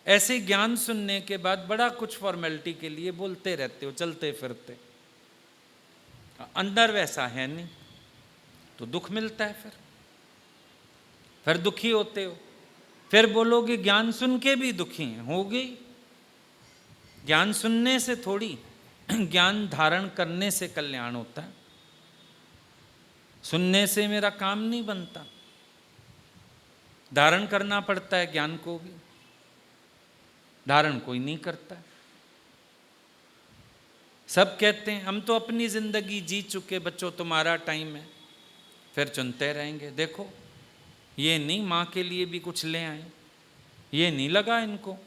ऐसे ज्ञान सुनने के बाद बड़ा कुछ फॉर्मेलिटी के लिए बोलते रहते हो, चलते फिरते, अंदर वैसा है नहीं, तो दुख मिलता है। फिर दुखी होते हो, फिर बोलोगे ज्ञान सुन के भी दुखी हैं, हो गई। ज्ञान सुनने से थोड़ी, ज्ञान धारण करने से कल्याण होता है। सुनने से मेरा काम नहीं बनता, धारण करना पड़ता है ज्ञान को भी। धारण कोई नहीं करता। सब कहते हैं हम तो अपनी जिंदगी जी चुके, बच्चों तुम्हारा टाइम है, फिर चुनते रहेंगे। देखो ये नहीं माँ के लिए भी कुछ ले आए, ये नहीं लगा इनको,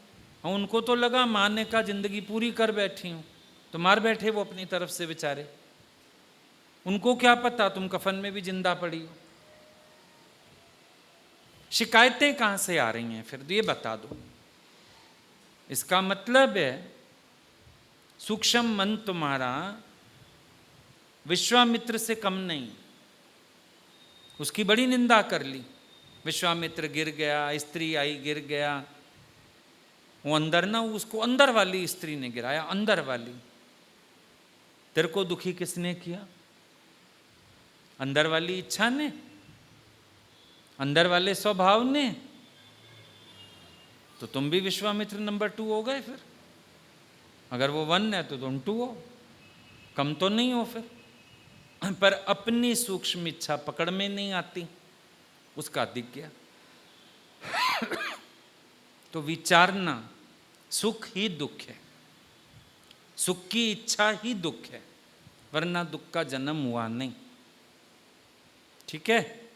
और उनको तो लगा माँ ने कहा जिंदगी पूरी कर बैठी हूँ, तो मार बैठे वो अपनी तरफ से बेचारे। उनको क्या पता तुम कफन में भी जिंदा पड़ी हो। शिकायतें कहाँ से आ रही हैं फिर ये बता दो। इसका मतलब है सूक्ष्म मन तुम्हारा विश्वामित्र से कम नहीं। उसकी बड़ी निंदा कर ली, विश्वामित्र गिर गया, स्त्री आई गिर गया। वो अंदर ना, उसको अंदर वाली स्त्री ने गिराया, अंदर वाली। तेरे को दुखी किसने किया? अंदर वाली इच्छा ने, अंदर वाले स्वभाव ने। तो तुम भी विश्वामित्र नंबर 2 हो गए फिर। अगर वो 1 है तो तुम 2 हो, कम तो नहीं हो फिर। पर अपनी सूक्ष्म इच्छा पकड़ में नहीं आती, उसका दिख गया। तो विचारना, सुख ही दुख है, सुख की इच्छा ही दुख है, वरना दुख का जन्म हुआ नहीं। ठीक है।